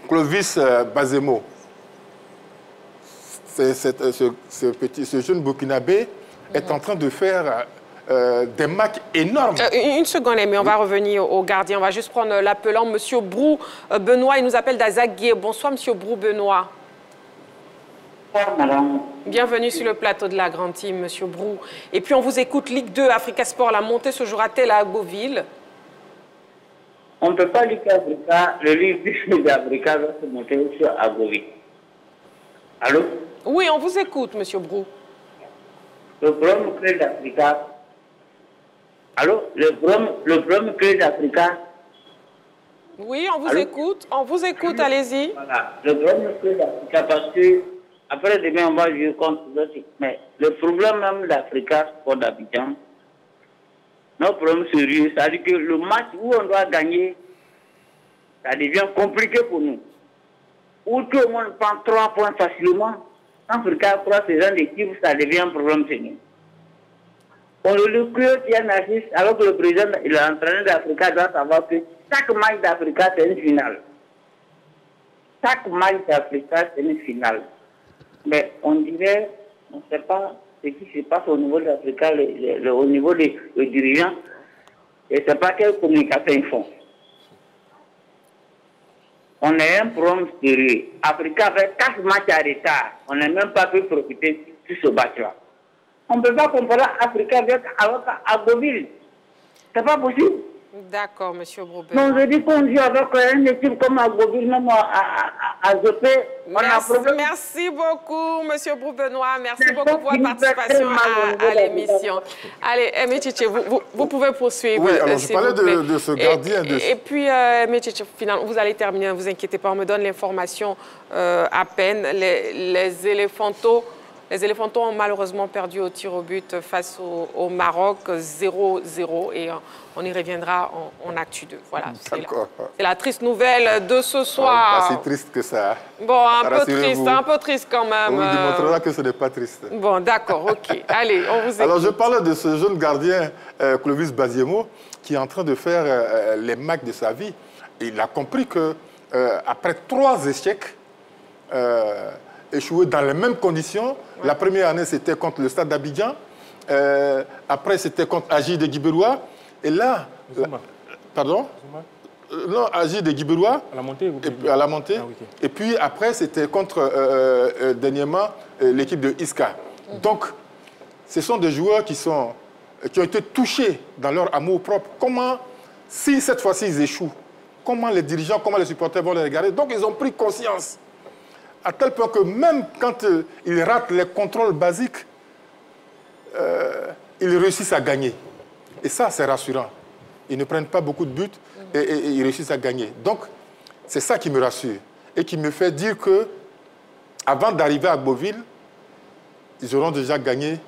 [SPEAKER 4] Clovis Bazemo, ce jeune Burkinabé est en train de faire des matchs énormes.
[SPEAKER 1] Une seconde, mais on va revenir au gardien. On va juste prendre l'appelant Monsieur Brou Benoît. Il nous appelle d'Azaguier. Bonsoir, Monsieur Brou Benoît.
[SPEAKER 18] Bonsoir, madame.
[SPEAKER 1] Bienvenue sur le plateau de la Grande Team, Monsieur Brou. Et puis, on vous écoute. Ligue 2, Africa Sport, la montée se jouera-t-elle à Agboville?
[SPEAKER 18] On ne peut pas dire qu'Africa, le Ligue d'Africa va se monter sur Agboville. Allô?
[SPEAKER 1] Oui, on vous écoute, Monsieur Brou.
[SPEAKER 18] Le problème clé d'Africa... Allô? Le problème clé d'Africa...
[SPEAKER 1] Oui, on vous écoute, allez-y.
[SPEAKER 18] Voilà, le problème clé d'Africa, parce que après demain, on va jouer contre l'autre. Mais le problème même d'Africa, Sport d'Abidjan, notre problème sérieux, c'est-à-dire que le match où on doit gagner, ça devient compliqué pour nous. Où tout le monde prend 3 points facilement, quand Africa croit ce genre d'équipe, ça devient un problème sérieux. On le crie qu'il y a un assist, alors que le président et l'entraîneur d'Africa doivent savoir que chaque match d'Africa, c'est une finale. Chaque match d'Africa, c'est une finale. Mais on dirait, on ne sait pas ce qui se passe au niveau de l'Africa, au niveau des dirigeants, et ne sait pas quelle communication ils font. On a un problème sérieux. Africa avait 4 matchs à retard. On n'a même pas pu profiter de ce match-là. On ne peut pas comparer Africa avec Agboville. Ce n'est pas possible.
[SPEAKER 1] D'accord, Monsieur Brou.
[SPEAKER 18] Non, je dis qu'on joue avec une équipe comme Agboville, même à Zopé.
[SPEAKER 1] Merci beaucoup, Monsieur Brou Benoît. Merci beaucoup pour votre participation à l'émission. Allez, Emichichi, vous pouvez poursuivre.
[SPEAKER 4] Oui, alors je parlais de ce gardien.
[SPEAKER 1] Et puis, Emichichi, finalement, vous allez terminer, ne vous inquiétez pas, on me donne l'information à peine. Les éléphantos ont malheureusement perdu au tir au but face au Maroc, 0-0, et on y reviendra en actu 2. Voilà, c'est la triste nouvelle de ce soir.
[SPEAKER 4] Pas si triste que ça.
[SPEAKER 1] Bon, un peu triste quand même.
[SPEAKER 4] On vous démontrera que ce n'est pas triste.
[SPEAKER 1] Bon, d'accord, ok. Allez, on vous écoute.
[SPEAKER 4] Alors, je parlais de ce jeune gardien, Clovis Baziemo, qui est en train de faire les matchs de sa vie. Et il a compris que après 3 échecs, échoué dans les mêmes conditions. La première année, c'était contre le Stade d'Abidjan. Après, c'était contre Agir de Guibérois. Et là... pardon? Non, Agir de Guibérois. À la montée? À la montée. Ah, okay. Et puis après, c'était contre, dernièrement, l'équipe de Isca. Donc, ce sont des joueurs qui ont été touchés dans leur amour propre. Comment, si cette fois-ci ils échouent, comment les dirigeants, comment les supporters vont les regarder? Donc, ils ont pris conscience. À tel point que même quand ils ratent les contrôles basiques, ils réussissent à gagner. Et ça, c'est rassurant. Ils ne prennent pas beaucoup de buts et ils réussissent à gagner. Donc, c'est ça qui me rassure et qui me fait dire que, avant d'arriver à Agboville, ils auront déjà gagné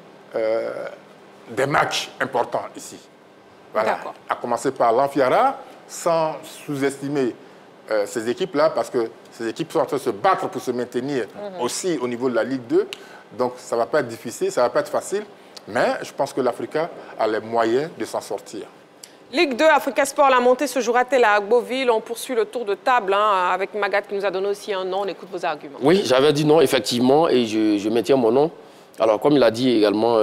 [SPEAKER 4] des matchs importants ici. Voilà. À commencer par l'Amfiara, sans sous-estimer ces équipes-là, parce que ces équipes sont en train de se battre pour se maintenir aussi au niveau de la Ligue 2. Donc, ça ne va pas être difficile, ça ne va pas être facile. Mais je pense que l'Africa a les moyens de s'en sortir.
[SPEAKER 1] Ligue 2, Africa Sport, la montée se jouera-t-elle à Agboville? On poursuit le tour de table avec Magat qui nous a donné aussi un nom. On écoute vos arguments. Oui,
[SPEAKER 5] j'avais dit non, effectivement, et je maintiens mon nom. Alors, comme il a dit également,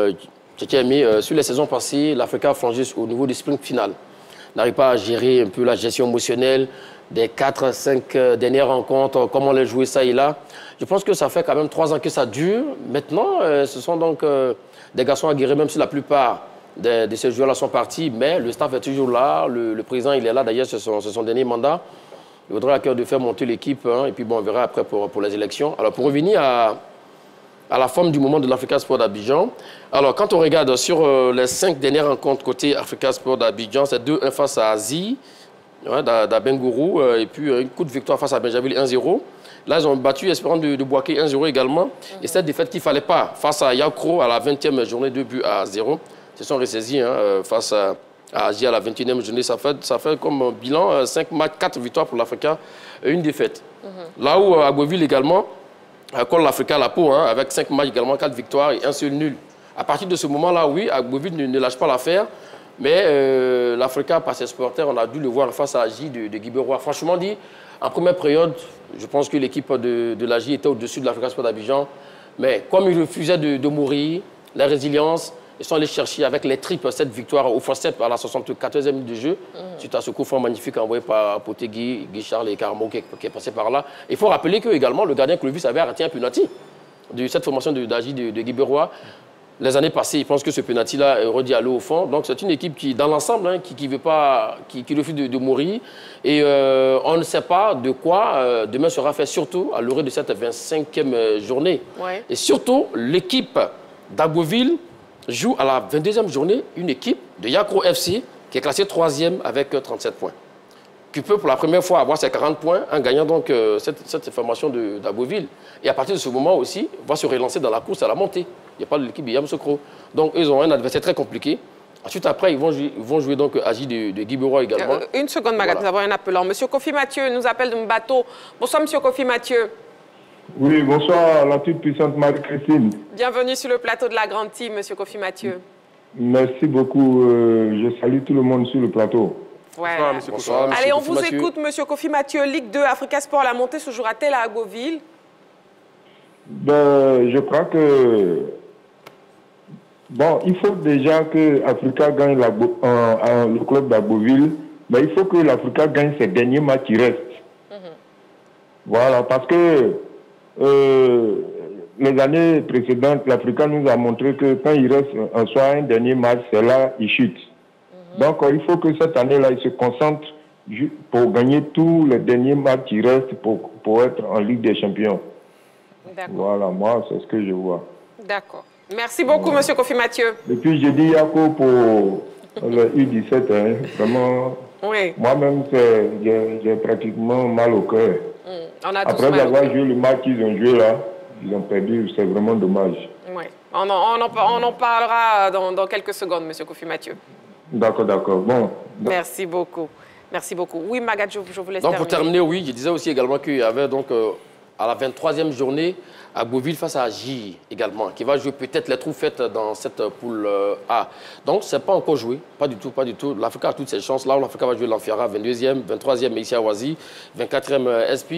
[SPEAKER 5] sur les saisons passées, l'Africa a flangé au niveau du sprint final. N'arrive pas à gérer un peu la gestion émotionnelle des 4-5 dernières rencontres, comment les jouer ça et là. Je pense que ça fait quand même 3 ans que ça dure. Maintenant, ce sont donc des garçons aguerris, même si la plupart de ces joueurs-là sont partis, mais le staff est toujours là. Le président, il est là. D'ailleurs, c'est son dernier mandat. Il voudrait à cœur de faire monter l'équipe. Et puis, bon, on verra après pour les élections. Alors, pour revenir à la forme du moment de l'Africa Sport d'Abidjan. Alors, quand on regarde sur les 5 dernières rencontres côté Africa Sport d'Abidjan, c'est 2-1 face à Asie, d'Abengourou, et puis un coup de victoire face à Benjaville 1-0. Là, ils ont battu Espérance de Bouaké 1-0 également. Et cette défaite qu'il ne fallait pas face à Yaoukro à la 20e journée, 2-0. Ils se sont ressaisis face à Agie à la 21e journée. Ça fait comme bilan 5 matchs, 4 victoires pour l'Africa et 1 défaite. Là où Agboville également colle l'Africa à la peau, avec 5 matchs également, 4 victoires et 1 seul nul. À partir de ce moment-là, oui, Agboville ne lâche pas l'affaire. Mais l'Africa, par ses supporters, on a dû le voir face à Agie de Guibérois. Franchement dit, en première période, je pense que l'équipe de l'Agie était au-dessus de l'Africa Sport d'Abidjan. Mais comme ils refusaient de mourir, la résilience, ils sont allés chercher avec les tripes cette victoire au forceps à la 74e minute de jeu, suite à ce coup franc magnifique envoyé par Potegui, Guichard et Carmo qui est passé par là. Il faut rappeler que également le gardien Clovis avait arrêté un penalty de cette formation d'Agie de Guibérois. Les années passées, ils pensent que ce penalty-là est redit à l'eau au fond. Donc c'est une équipe qui, dans l'ensemble, qui refuse de mourir. Et on ne sait pas de quoi demain sera fait, surtout à l'orée de cette 25e journée. Ouais. Et surtout, l'équipe d'Agboville joue à la 22e journée une équipe de Yaoukro FC qui est classée 3e avec 37 points. Qui peut pour la première fois avoir ses 40 points en gagnant donc cette formation d'Agboville. Et à partir de ce moment aussi, va se relancer dans la course à la montée. Il n'y a pas de l'équipe de Yamoussoukro. Donc ils ont un adversaire très compliqué. Ensuite après, ils vont jouer donc Agie de Guibérois également.
[SPEAKER 1] Une seconde, Magat, nous avons un appelant. Monsieur Kofi Mathieu nous appelle de Mbato. Bonsoir, monsieur Kofi Mathieu.
[SPEAKER 19] Oui, bonsoir, la toute puissante Marie-Christine.
[SPEAKER 1] Bienvenue sur le plateau de la Grande Team, monsieur Kofi Mathieu.
[SPEAKER 19] Merci beaucoup. Je salue tout le monde sur le plateau.
[SPEAKER 1] Ouais. Bonsoir, allez, on vous écoute, monsieur Kofi Mathieu. Ligue 2, Africa Sport, la montée se jouera-t-elle à Agboville?
[SPEAKER 19] Je crois que... Bon, il faut déjà que Africa gagne le club d'Agboville, mais il faut que l'Africa gagne ses derniers matchs qui restent. Voilà, parce que les années précédentes, l'Africa nous a montré que quand il reste un dernier match, c'est là qu'il chute. Donc, il faut que cette année-là, il se concentre pour gagner tous les derniers matchs qui restent pour être en Ligue des Champions. Voilà, moi, c'est ce que je vois.
[SPEAKER 1] D'accord. Merci beaucoup, monsieur Kofi Mathieu.
[SPEAKER 19] Et puis, j'ai dit Yako pour le U17, vraiment. Oui. Moi-même, j'ai pratiquement mal au cœur. Après avoir joué le match qu'ils ont joué là, ils ont perdu, c'est vraiment dommage.
[SPEAKER 1] Oui, on en parlera dans quelques secondes, monsieur Kofi Mathieu.
[SPEAKER 19] D'accord, d'accord. Bon.
[SPEAKER 1] Merci beaucoup. Merci beaucoup. Oui, Magat, je vous laisse
[SPEAKER 5] donc,
[SPEAKER 1] terminer.
[SPEAKER 5] Pour terminer, oui, je disais aussi également qu'il y avait donc à la 23e journée à Beauville face à J également, qui va jouer peut-être les trous faits dans cette poule A. Donc, ce n'est pas encore joué, pas du tout, pas du tout. L'Africa a toutes ses chances. Là où l'Africa va jouer l'Amphira, 22e, 23e ici à Oasis, 24e SP.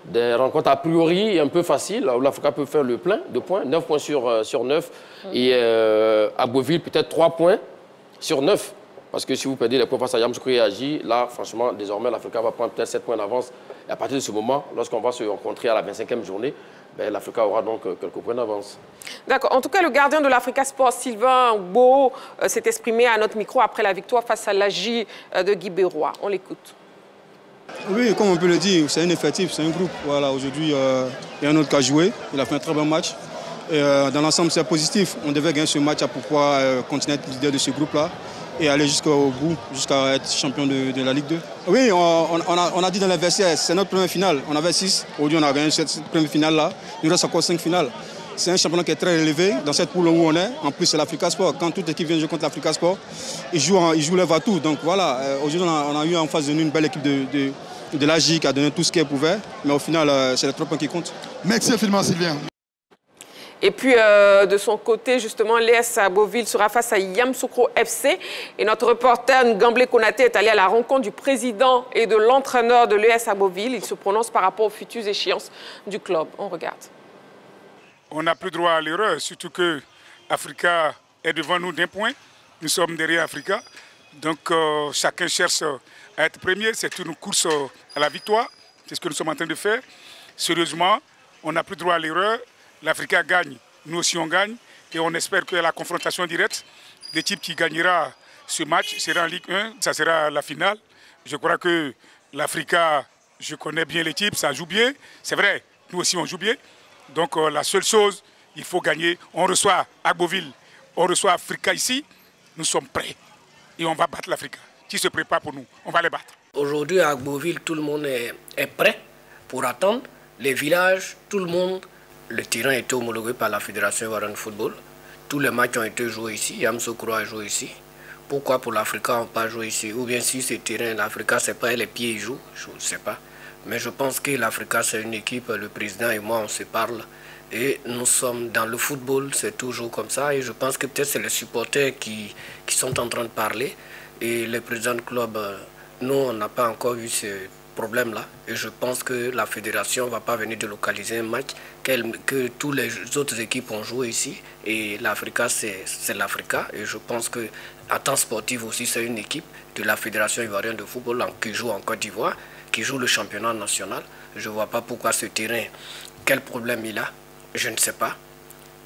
[SPEAKER 5] Des rencontres a priori un peu faciles, où l'Africa peut faire le plein de points, 9 points sur 9. Et à Beauville, peut-être 3 points sur 9. Parce que si vous perdez les points face à Yamoussoukro et à J, là, franchement, désormais, l'Africa va prendre peut-être 7 points d'avance. Et à partir de ce moment, lorsqu'on va se rencontrer à la 25e journée, ben, l'Africa aura donc quelques points d'avance.
[SPEAKER 1] D'accord. En tout cas, le gardien de l'Africa Sport, Sylvain Beau, s'est exprimé à notre micro après la victoire face à l'AJ de Guy Bérois. On l'écoute.
[SPEAKER 20] Oui, comme on peut le dire, c'est un effectif, c'est un groupe. Voilà, aujourd'hui, il y a un autre qui a joué. Il a fait un très bon match. Et, dans l'ensemble, c'est positif. On devait gagner ce match pour pouvoir continuer à être leader de ce groupe-là et aller jusqu'au bout, jusqu'à être champion de la Ligue 2. Oui, on a dit dans les vestiaires, c'est notre première finale. On avait 6, aujourd'hui on a gagné cette première finale-là. Il nous reste encore 5 finales. C'est un championnat qui est très élevé dans cette poule où on est. En plus, c'est l'Africa Sport. Quand toute équipe vient jouer contre l'Africa Sport, ils jouent les va-tout. Donc voilà, aujourd'hui on a eu en face de nous une belle équipe de l'AJ qui a donné tout ce qu'elle pouvait. Mais au final, c'est les 3 points qui comptent.
[SPEAKER 21] Merci infiniment, Sylvain.
[SPEAKER 1] Et puis, de son côté, justement, l'ES à Beauville sera face à Yamoussoukro FC. Et notre reporter Ngamblé Konaté est allé à la rencontre du président et de l'entraîneur de l'ES à Beauville. Il se prononce par rapport aux futures échéances du club. On regarde.
[SPEAKER 22] On n'a plus droit à l'erreur, surtout que Africa est devant nous d'un point. Nous sommes derrière Africa. Donc, chacun cherche à être premier. C'est une course à la victoire. C'est ce que nous sommes en train de faire. Sérieusement, on n'a plus droit à l'erreur. L'Africa gagne, nous aussi on gagne. Et on espère que la confrontation directe, l'équipe qui gagnera ce match sera en Ligue 1. Ça sera la finale. Je crois que l'Africa, je connais bien l'équipe, ça joue bien. C'est vrai, nous aussi on joue bien. Donc la seule chose, il faut gagner. On reçoit à Beauville, on reçoit Africa ici. Nous sommes prêts et on va battre l'Africa. Qui se prépare pour nous, on va les battre.
[SPEAKER 23] Aujourd'hui à Beauville, tout le monde est prêt pour attendre. Les villages, tout le monde. Le terrain a été homologué par la Fédération ivoirienne de football. Tous les matchs ont été joués ici. Yamoussoukro a joué ici. Pourquoi pour l'Africa on n'a pas joué ici? Ou bien si ce terrain, l'Africa, c'est pas les pieds ils jouent, je ne sais pas. Mais je pense que l'Africa, c'est une équipe, le président et moi, on se parle. Et nous sommes dans le football, c'est toujours comme ça. Et je pense que peut-être c'est les supporters qui sont en train de parler. Et le président du club, nous, on n'a pas encore vu ce problème-là. Et je pense que la fédération ne va pas venir délocaliser un match que toutes les autres équipes ont joué ici. Et l'Africa, c'est l'Africa. Et je pense qu'en temps sportif aussi, c'est une équipe de la Fédération ivoirienne de football qui joue en Côte d'Ivoire, qui joue le championnat national. Je ne vois pas pourquoi ce terrain, quel problème il a, je ne sais pas.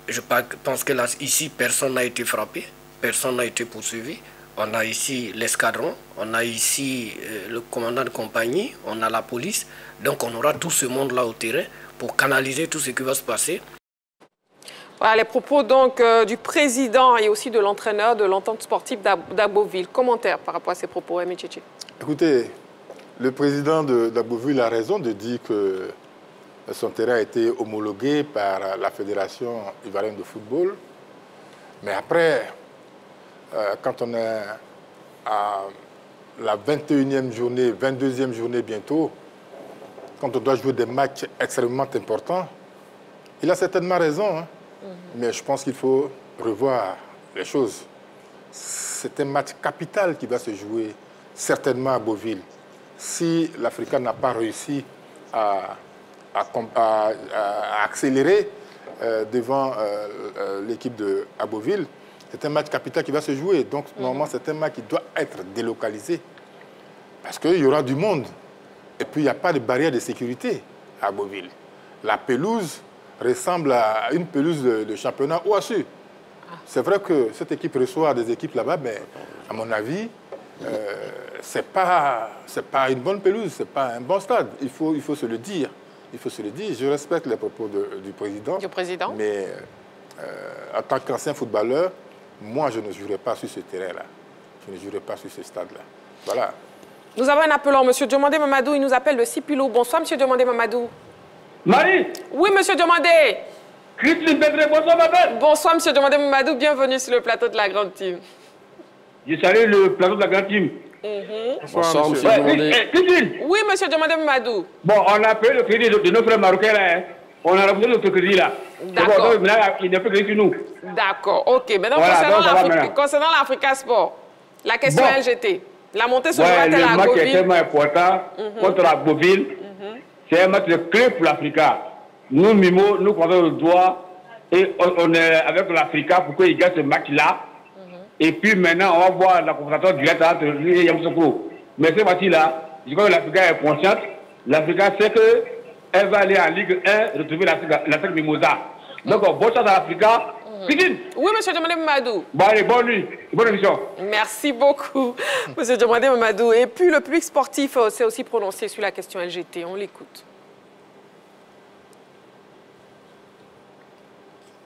[SPEAKER 23] Je pense que là, ici, personne n'a été frappé, personne n'a été poursuivi. On a ici l'escadron, on a ici le commandant de compagnie, on a la police. Donc on aura tout ce monde-là au terrain pour canaliser tout ce qui va se passer.
[SPEAKER 1] Voilà les propos donc du président et aussi de l'entraîneur de l'entente sportive d'Aboville. Commentaire par rapport à ces propos, Aimé Tchétché.
[SPEAKER 4] Écoutez, le président d'Aboville a raison de dire que son terrain a été homologué par la Fédération ivoirienne de football. Mais après, quand on est à la 21e journée, 22e journée bientôt, quand on doit jouer des matchs extrêmement importants, il a certainement raison, hein. Mais je pense qu'il faut revoir les choses. C'est un match capital qui va se jouer certainement à Beauville. Si l'Africa n'a pas réussi à accélérer devant l'équipe de Beauville, c'est un match capital qui va se jouer. Donc, normalement, c'est un match qui doit être délocalisé. Parce qu'il y aura du monde. Et puis, il n'y a pas de barrière de sécurité à Beauville. La pelouse ressemble à une pelouse de championnat OASU. C'est vrai que cette équipe reçoit des équipes là-bas, mais à mon avis, ce n'est pas une bonne pelouse, ce n'est pas un bon stade. Il faut se le dire. Il faut se le dire. Je respecte les propos du président. Mais en tant qu'ancien footballeur, moi, je ne jouerai pas sur ce terrain-là. Je ne jouerai pas sur ce stade-là. Voilà.
[SPEAKER 1] Nous avons un appelant, M. Diomandé Mamadou. Il nous appelle de Sipilo. Bonsoir, M. Diomandé Mamadou.
[SPEAKER 24] Marie.
[SPEAKER 1] Oui, M. Diomandé.
[SPEAKER 24] Christine Pedré, bonsoir, ma belle.
[SPEAKER 1] Bonsoir, M. Diomandé Mamadou. Bienvenue sur le plateau de la Grande Team.
[SPEAKER 24] Je salue le plateau de la Grande Team.
[SPEAKER 5] Bonsoir, monsieur Diomandé.
[SPEAKER 1] Oui, monsieur Diomandé Mamadou.
[SPEAKER 24] Bon, on a payé le crédit de nos frères marocains là. Hein. On a refusé notre crédit là.
[SPEAKER 1] D'accord.
[SPEAKER 24] Bon, il n'est plus crédit sur nous.
[SPEAKER 1] D'accord, ok. Maintenant,
[SPEAKER 24] voilà,
[SPEAKER 1] concernant l'Africa Sport, la question LGT, la montée se jouera-t-elle à
[SPEAKER 24] Le match
[SPEAKER 1] Agboville?
[SPEAKER 24] est tellement important contre Agboville. C'est un match de clé pour l'Africa. Nous, Mimo, nous prenons le doigt et on est avec l'Africa pour qu'il gagne ce match-là. Et puis maintenant, on va voir la confrontation directe entre lui et Yamoussoukro. Mais cette fois-ci-là, je crois que l'Africa est consciente. L'Africa sait qu'elle va aller en Ligue 1 retrouver la Mimosa. Donc, bonne chance à l'Africa.
[SPEAKER 1] Oui, monsieur Diomandé Mamadou.
[SPEAKER 24] Bon, allez, bonne nuit, bonne émission.
[SPEAKER 1] Merci beaucoup, monsieur Diomandé Mamadou. Et puis, le public sportif s'est aussi prononcé sur la question LGT. On l'écoute.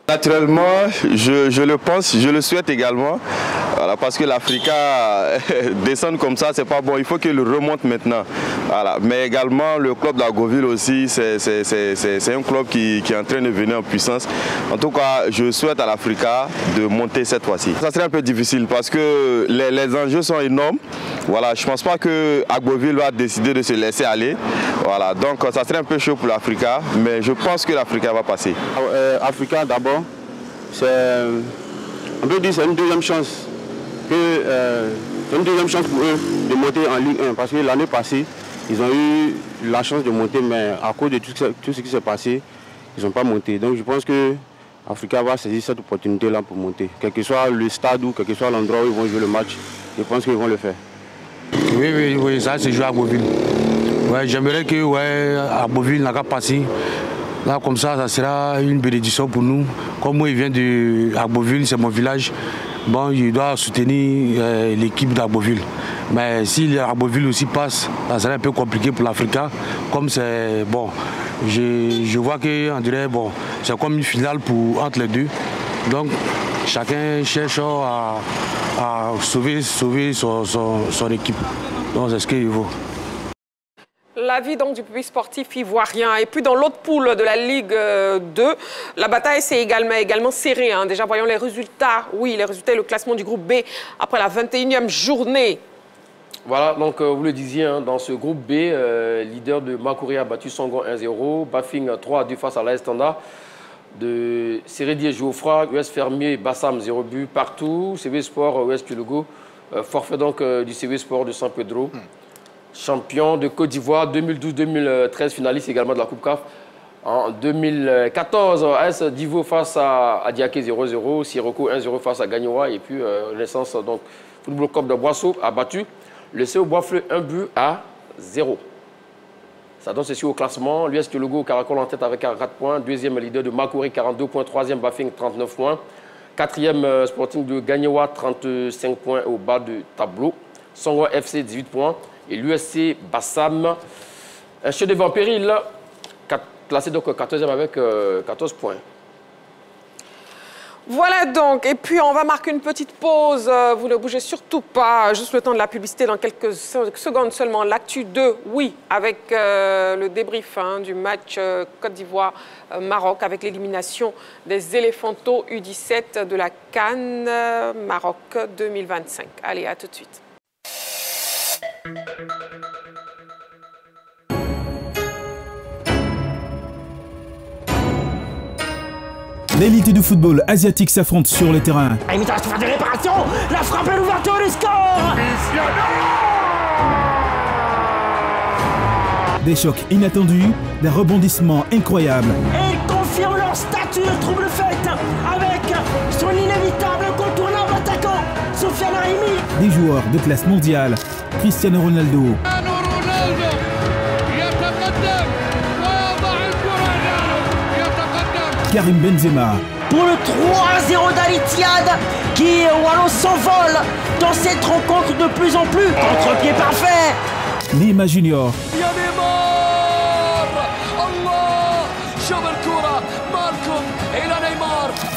[SPEAKER 3] Naturellement, je le pense, je le souhaite également, voilà, parce que l'Africa descendre comme ça, c'est pas bon, il faut qu'il remonte maintenant. Voilà. Mais également, le club d'Agboville aussi, c'est un club qui est en train de venir en puissance. En tout cas, je souhaite à l'Africa de monter cette fois-ci. Ça serait un peu difficile parce que les enjeux sont énormes. Voilà, je ne pense pas que Agboville va décider de se laisser aller. Voilà, donc ça serait un peu chaud pour l'Africa, mais je pense que l'Africa va passer.
[SPEAKER 11] Africa d'abord, c'est on peut dire c'est une deuxième chance. C'est une deuxième chance pour eux de monter en Ligue 1 parce que l'année passée, ils ont eu la chance de monter, mais à cause de tout ce qui s'est passé, ils n'ont pas monté. Donc je pense que l'Africa va saisir cette opportunité-là pour monter. Quel que soit le stade ou quel que soit l'endroit où ils vont jouer le match, je pense qu'ils vont le faire.
[SPEAKER 6] Oui, ça c'est jouer à Agboville. Ouais, j'aimerais que Agboville n'a qu'à passer. Là, comme ça sera une bénédiction pour nous. Comme moi, il vient de Agboville, c'est mon village. Bon, il doit soutenir l'équipe d'Agboville. Mais si Agboville aussi passe, ça serait un peu compliqué pour l'Africa. Comme c'est bon, je vois qu'on dirait bon, c'est comme une finale entre les deux. Donc, chacun cherche à sauver son équipe. Donc, c'est ce qu'il faut.
[SPEAKER 1] L'avis donc du public sportif ivoirien. Et puis dans l'autre poule de la Ligue 2, la bataille s'est également serrée. Hein. Déjà, voyons les résultats. Oui, les résultats et le classement du groupe B après la 21e journée.
[SPEAKER 5] Voilà, donc vous le disiez, hein, dans ce groupe B, leader de Makuri a battu Songo 1-0, Bafing 3-2 face à l'AS Standard. De Seredi et Geoffroy, US Fermier, Bassam 0 but partout. CV Sport, US Tulogo, forfait donc du CV Sport de San Pedro. Champion de Côte d'Ivoire 2012-2013, finaliste également de la Coupe CAF. En 2014, AS Divo face à Diaké 0-0, Sirocco 1-0 face à Gagnoa. Et puis Renaissance, donc Football Club de Boisseau a battu le CO Boisfleu 1-0. Ça donne ceci au classement. L'US Logo caracole en tête avec 44 points. Deuxième leader de Makuri 42 points. Troisième Bafing 39 points. Quatrième Sporting de Gagnoa 35 points au bas du tableau. Songo FC 18 points. Et l'USC Bassam, un chef devant péril, classé donc 14e avec 14 points.
[SPEAKER 1] Voilà donc, et puis on va marquer une petite pause, vous ne bougez surtout pas, juste le temps de la publicité dans quelques secondes seulement. L'actu 2, oui, avec le débrief du match Côte d'Ivoire-Maroc avec l'élimination des Éléphantos U17 de la CAN Maroc 2025. Allez, à tout de suite.
[SPEAKER 7] L'élite du football asiatique s'affronte sur le terrain.
[SPEAKER 10] Il reste faire des réparations. La frappe est l'ouverture du score.
[SPEAKER 7] Des chocs inattendus, des rebondissements incroyables.
[SPEAKER 10] Et ils confirment leur stature trouble faite avec son inévitable incontournable attaquant, Sofiane Rahimi.
[SPEAKER 7] Des joueurs de classe mondiale, Cristiano Ronaldo. Karim Benzema.
[SPEAKER 10] Pour le 3-0 d'Al-Ittihad qui Wallon s'envole dans cette rencontre de plus en plus. Contre-pied parfait.
[SPEAKER 7] Neymar Junior.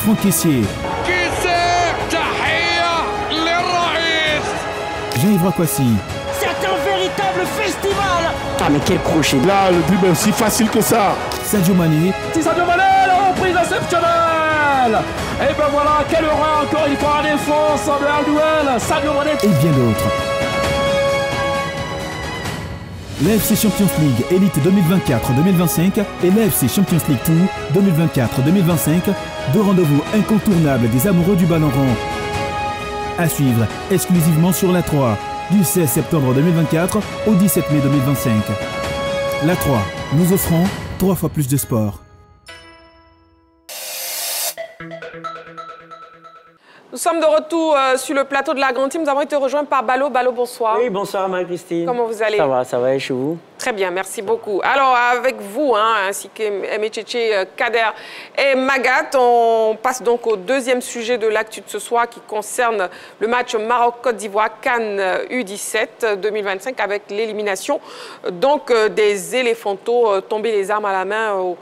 [SPEAKER 7] Franck Kessié. Jean-Yves Rakwasi.
[SPEAKER 10] C'est un véritable festival.
[SPEAKER 7] Ah mais quel crochet. Là, le dribble est aussi facile que ça. Sadio Mané.
[SPEAKER 14] C'est Sadio Mané, la reprise exceptionnelle. Et ben voilà, quelle horreur encore une fois en défense, en duel. Sadio Mané.
[SPEAKER 7] Et bien d'autres. l'AFC Champions League Elite 2024-2025 et l'AFC Champions League Tour 2024-2025, deux rendez-vous incontournables des amoureux du ballon rond. À suivre exclusivement sur La 3, du 16 septembre 2024 au 17 mai 2025. La 3, nous offrons 3 fois plus de sport.
[SPEAKER 1] Nous sommes de retour sur le plateau de la Grande Team. Nous avons été rejoints par Balo. Balo, bonsoir.
[SPEAKER 9] Oui, bonsoir Marie-Christine.
[SPEAKER 1] Comment vous allez?
[SPEAKER 9] Ça va, et chez vous?
[SPEAKER 1] Très bien, merci beaucoup. Alors, avec vous, ainsi que Métchéché, Kader et Magat, on passe donc au deuxième sujet de l'actu de ce soir qui concerne le match Maroc-Côte d'Ivoire, CAN U17 2025, avec l'élimination donc des éléphantaux tombés les armes à la main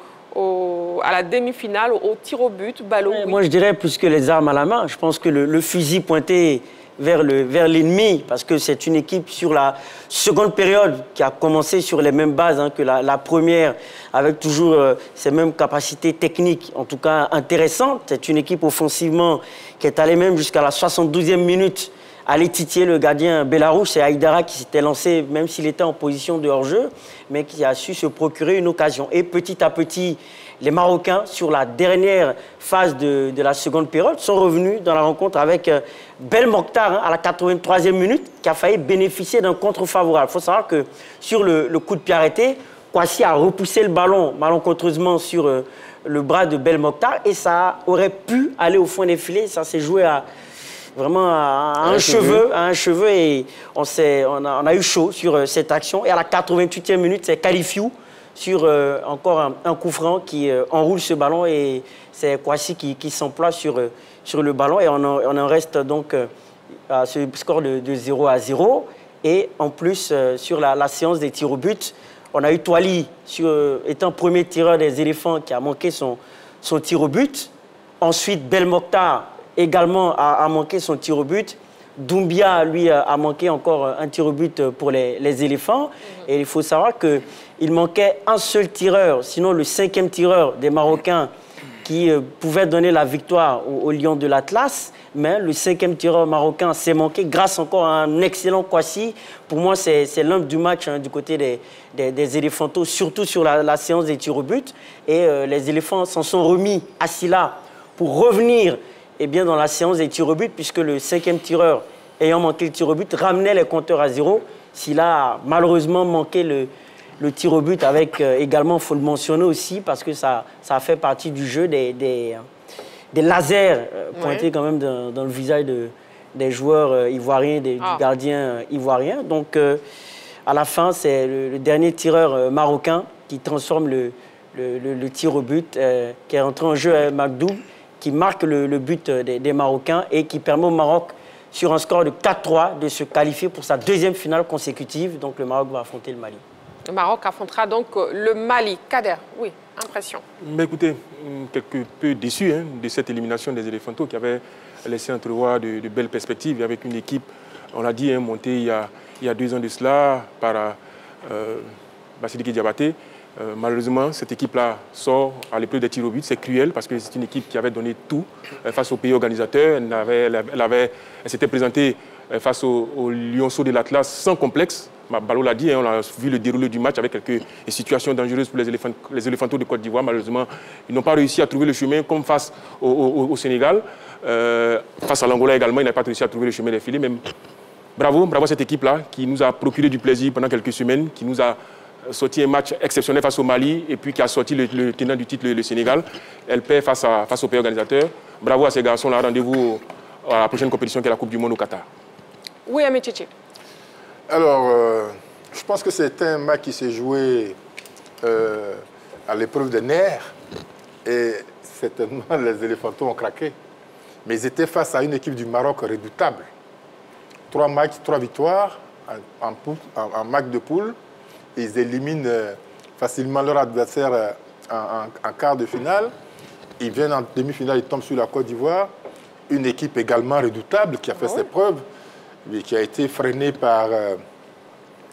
[SPEAKER 1] à la demi-finale, au tir au but, Ballot. Oui.
[SPEAKER 9] Moi, je dirais plus que les armes à la main. Je pense que le fusil pointé vers l'ennemi, parce que c'est une équipe sur la seconde période qui a commencé sur les mêmes bases que la première, avec toujours ces mêmes capacités techniques, en tout cas intéressantes. C'est une équipe offensivement qui est allée même jusqu'à la 72e minute, aller titiller le gardien Belarus. C'est Aïdara qui s'était lancé, même s'il était en position de hors-jeu, mais qui a su se procurer une occasion. Et petit à petit, les Marocains, sur la dernière phase de la seconde période, sont revenus dans la rencontre avec Belmokhtar à la 83e minute, qui a failli bénéficier d'un contre favorable. Il faut savoir que sur le coup de pied arrêté, Kouassi a repoussé le ballon malencontreusement sur le bras de Belmokhtar et ça aurait pu aller au fond des filets. Ça s'est joué vraiment à un cheveu et on a eu chaud sur cette action. Et à la 88e minute, c'est Kalifiou sur encore un coup franc qui enroule ce ballon et c'est Kouassi qui s'emploie sur le ballon et on en reste donc à ce score de 0-0. Et en plus, sur la séance des tirs au but, on a eu Touali étant premier tireur des éléphants qui a manqué son tir au but. Ensuite, Belmokhtar également a manqué son tir au but. Doumbia, lui, a manqué encore un tir au but pour les éléphants. Et il faut savoir qu'il manquait un seul tireur, sinon le 5e tireur des Marocains qui pouvait donner la victoire aux Lions de l'Atlas. Mais le 5e tireur marocain s'est manqué grâce encore à un excellent Kouassi. Pour moi, c'est l'homme du match du côté des éléphantaux, surtout sur la séance des tirs au but. Et les éléphants s'en sont remis assis là pour revenir dans la séance des tirs au but, puisque le 5e tireur, ayant manqué le tir au but, ramenait les compteurs à 0. S'il a malheureusement manqué le tir au but, avec également, il faut le mentionner aussi, parce que ça a fait partie du jeu des lasers pointés quand même dans le visage des joueurs ivoiriens, du gardien ivoirien. Donc, à la fin, c'est le dernier tireur marocain qui transforme le tir au but, qui est rentré en jeu, Magdou, qui marque le but des Marocains et qui permet au Maroc, sur un score de 4-3, de se qualifier pour sa deuxième finale consécutive. Donc le Maroc va affronter le Mali.
[SPEAKER 1] Le Maroc affrontera donc le Mali. Kader, oui, impression.
[SPEAKER 8] Mais écoutez, quelque peu déçu de cette élimination des éléphantaux qui avait laissé entrevoir de belles perspectives avec une équipe, on l'a dit, montée il y a 2 ans de cela par Sidiki Diabaté. Malheureusement, cette équipe-là sort à l'épreuve des tirs au but. C'est cruel parce que c'est une équipe qui avait donné tout face au pays organisateur. Elle s'était présentée face aux Lionceaux de l'Atlas sans complexe. Balo l'a dit, on a vu le déroulé du match avec quelques situations dangereuses pour les éléphantaux de Côte d'Ivoire. Malheureusement, ils n'ont pas réussi à trouver le chemin comme face au Sénégal. Face à l'Angola également, ils n'ont pas réussi à trouver le chemin des filets. Mais bravo à cette équipe-là qui nous a procuré du plaisir pendant quelques semaines, qui nous a sorti un match exceptionnel face au Mali et puis qui a sorti le tenant du titre, le Sénégal. Elle perd face au pays organisateur. Bravo à ces garçons-là. Rendez-vous à la prochaine compétition qui est la Coupe du Monde au Qatar.
[SPEAKER 1] Oui, Amétchéché.
[SPEAKER 4] Alors, je pense que c'est un match qui s'est joué à l'épreuve des nerfs et certainement les éléphantaux ont craqué. Mais ils étaient face à une équipe du Maroc redoutable. 3 matchs, 3 victoires en match de poule. Ils éliminent facilement leur adversaire en quart de finale. Ils viennent en demi-finale, ils tombent sur la Côte d'Ivoire. Une équipe également redoutable qui a fait ses preuves, mais qui a été freinée par,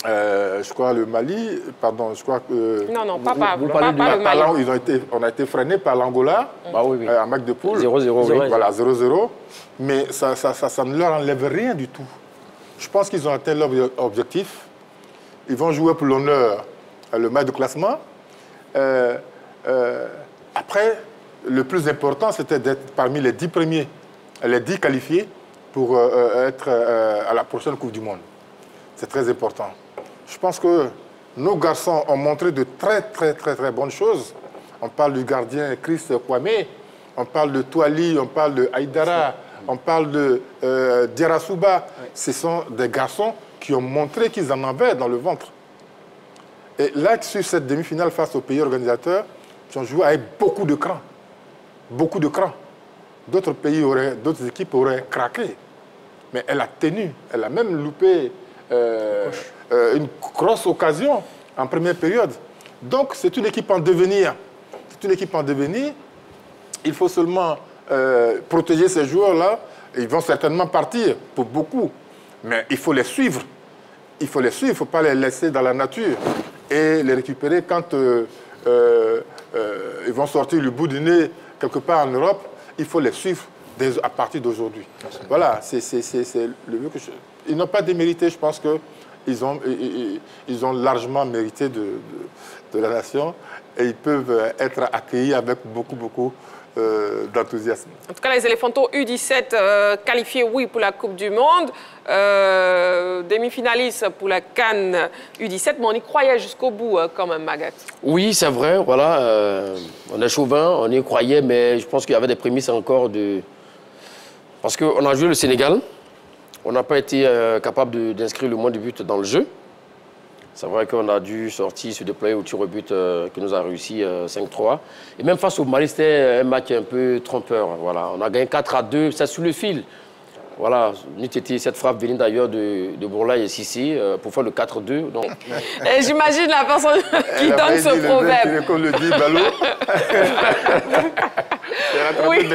[SPEAKER 4] je crois, le Mali. Pardon, je crois que...
[SPEAKER 1] Non, pas le Mali.
[SPEAKER 4] On a été freinés par l'Angola en match de poule.
[SPEAKER 5] 0-0.
[SPEAKER 4] Voilà, 0-0. Mais ça ne leur enlève rien du tout. Je pense qu'ils ont atteint leur objectif. Ils vont jouer pour l'honneur le match de classement. Après, le plus important, c'était d'être parmi les 10 premiers, les 10 qualifiés pour être à la prochaine Coupe du Monde. C'est très important. Je pense que nos garçons ont montré de très bonnes choses. On parle du gardien Chris Kwame, on parle de Touali, on parle de Aïdara, on parle de Djerasouba. Ce sont des garçons qui ont montré qu'ils en avaient dans le ventre. Et là, sur cette demi-finale face aux pays organisateurs, ils ont joué avec beaucoup de cran. Beaucoup de cran. D'autres équipes auraient craqué. Mais elle a tenu. Elle a même loupé une grosse occasion en première période. Donc, c'est une équipe en devenir. C'est une équipe en devenir. Il faut seulement protéger ces joueurs-là. Ils vont certainement partir pour beaucoup. Mais il faut les suivre. Il faut les suivre. Il ne faut pas les laisser dans la nature et les récupérer quand ils vont sortir le bout du nez quelque part en Europe. Il faut les suivre à partir d'aujourd'hui. Voilà, c'est le mieux que ils n'ont pas démérité. Je pense qu'ils ont largement mérité de la nation et ils peuvent être accueillis avec beaucoup d'enthousiasme.
[SPEAKER 1] En tout cas, les Éléphantaux U17 qualifiés, oui, pour la Coupe du Monde. Demi-finalistes pour la CAN U17, mais on y croyait jusqu'au bout quand même, Magatte. Oui, c'est vrai, voilà. On est chauvin, on y croyait, mais je pense qu'il y avait des prémices encore de... Parce qu'on a joué le Sénégal, on n'a pas été capable d'inscrire le moins de buts dans le jeu. C'est vrai qu'on a dû sortir, se déployer au tir au but qui nous a réussi 5-3. Et même face au Mali, c'était un match un peu trompeur. Voilà. On a gagné 4-2, c'est sous le fil. Voilà, cette frappe venue d'ailleurs de Bourlaye et Sissi pour faire le 4-2. J'imagine la personne qui donne ce proverbe. Comme le dit Balo. Oui,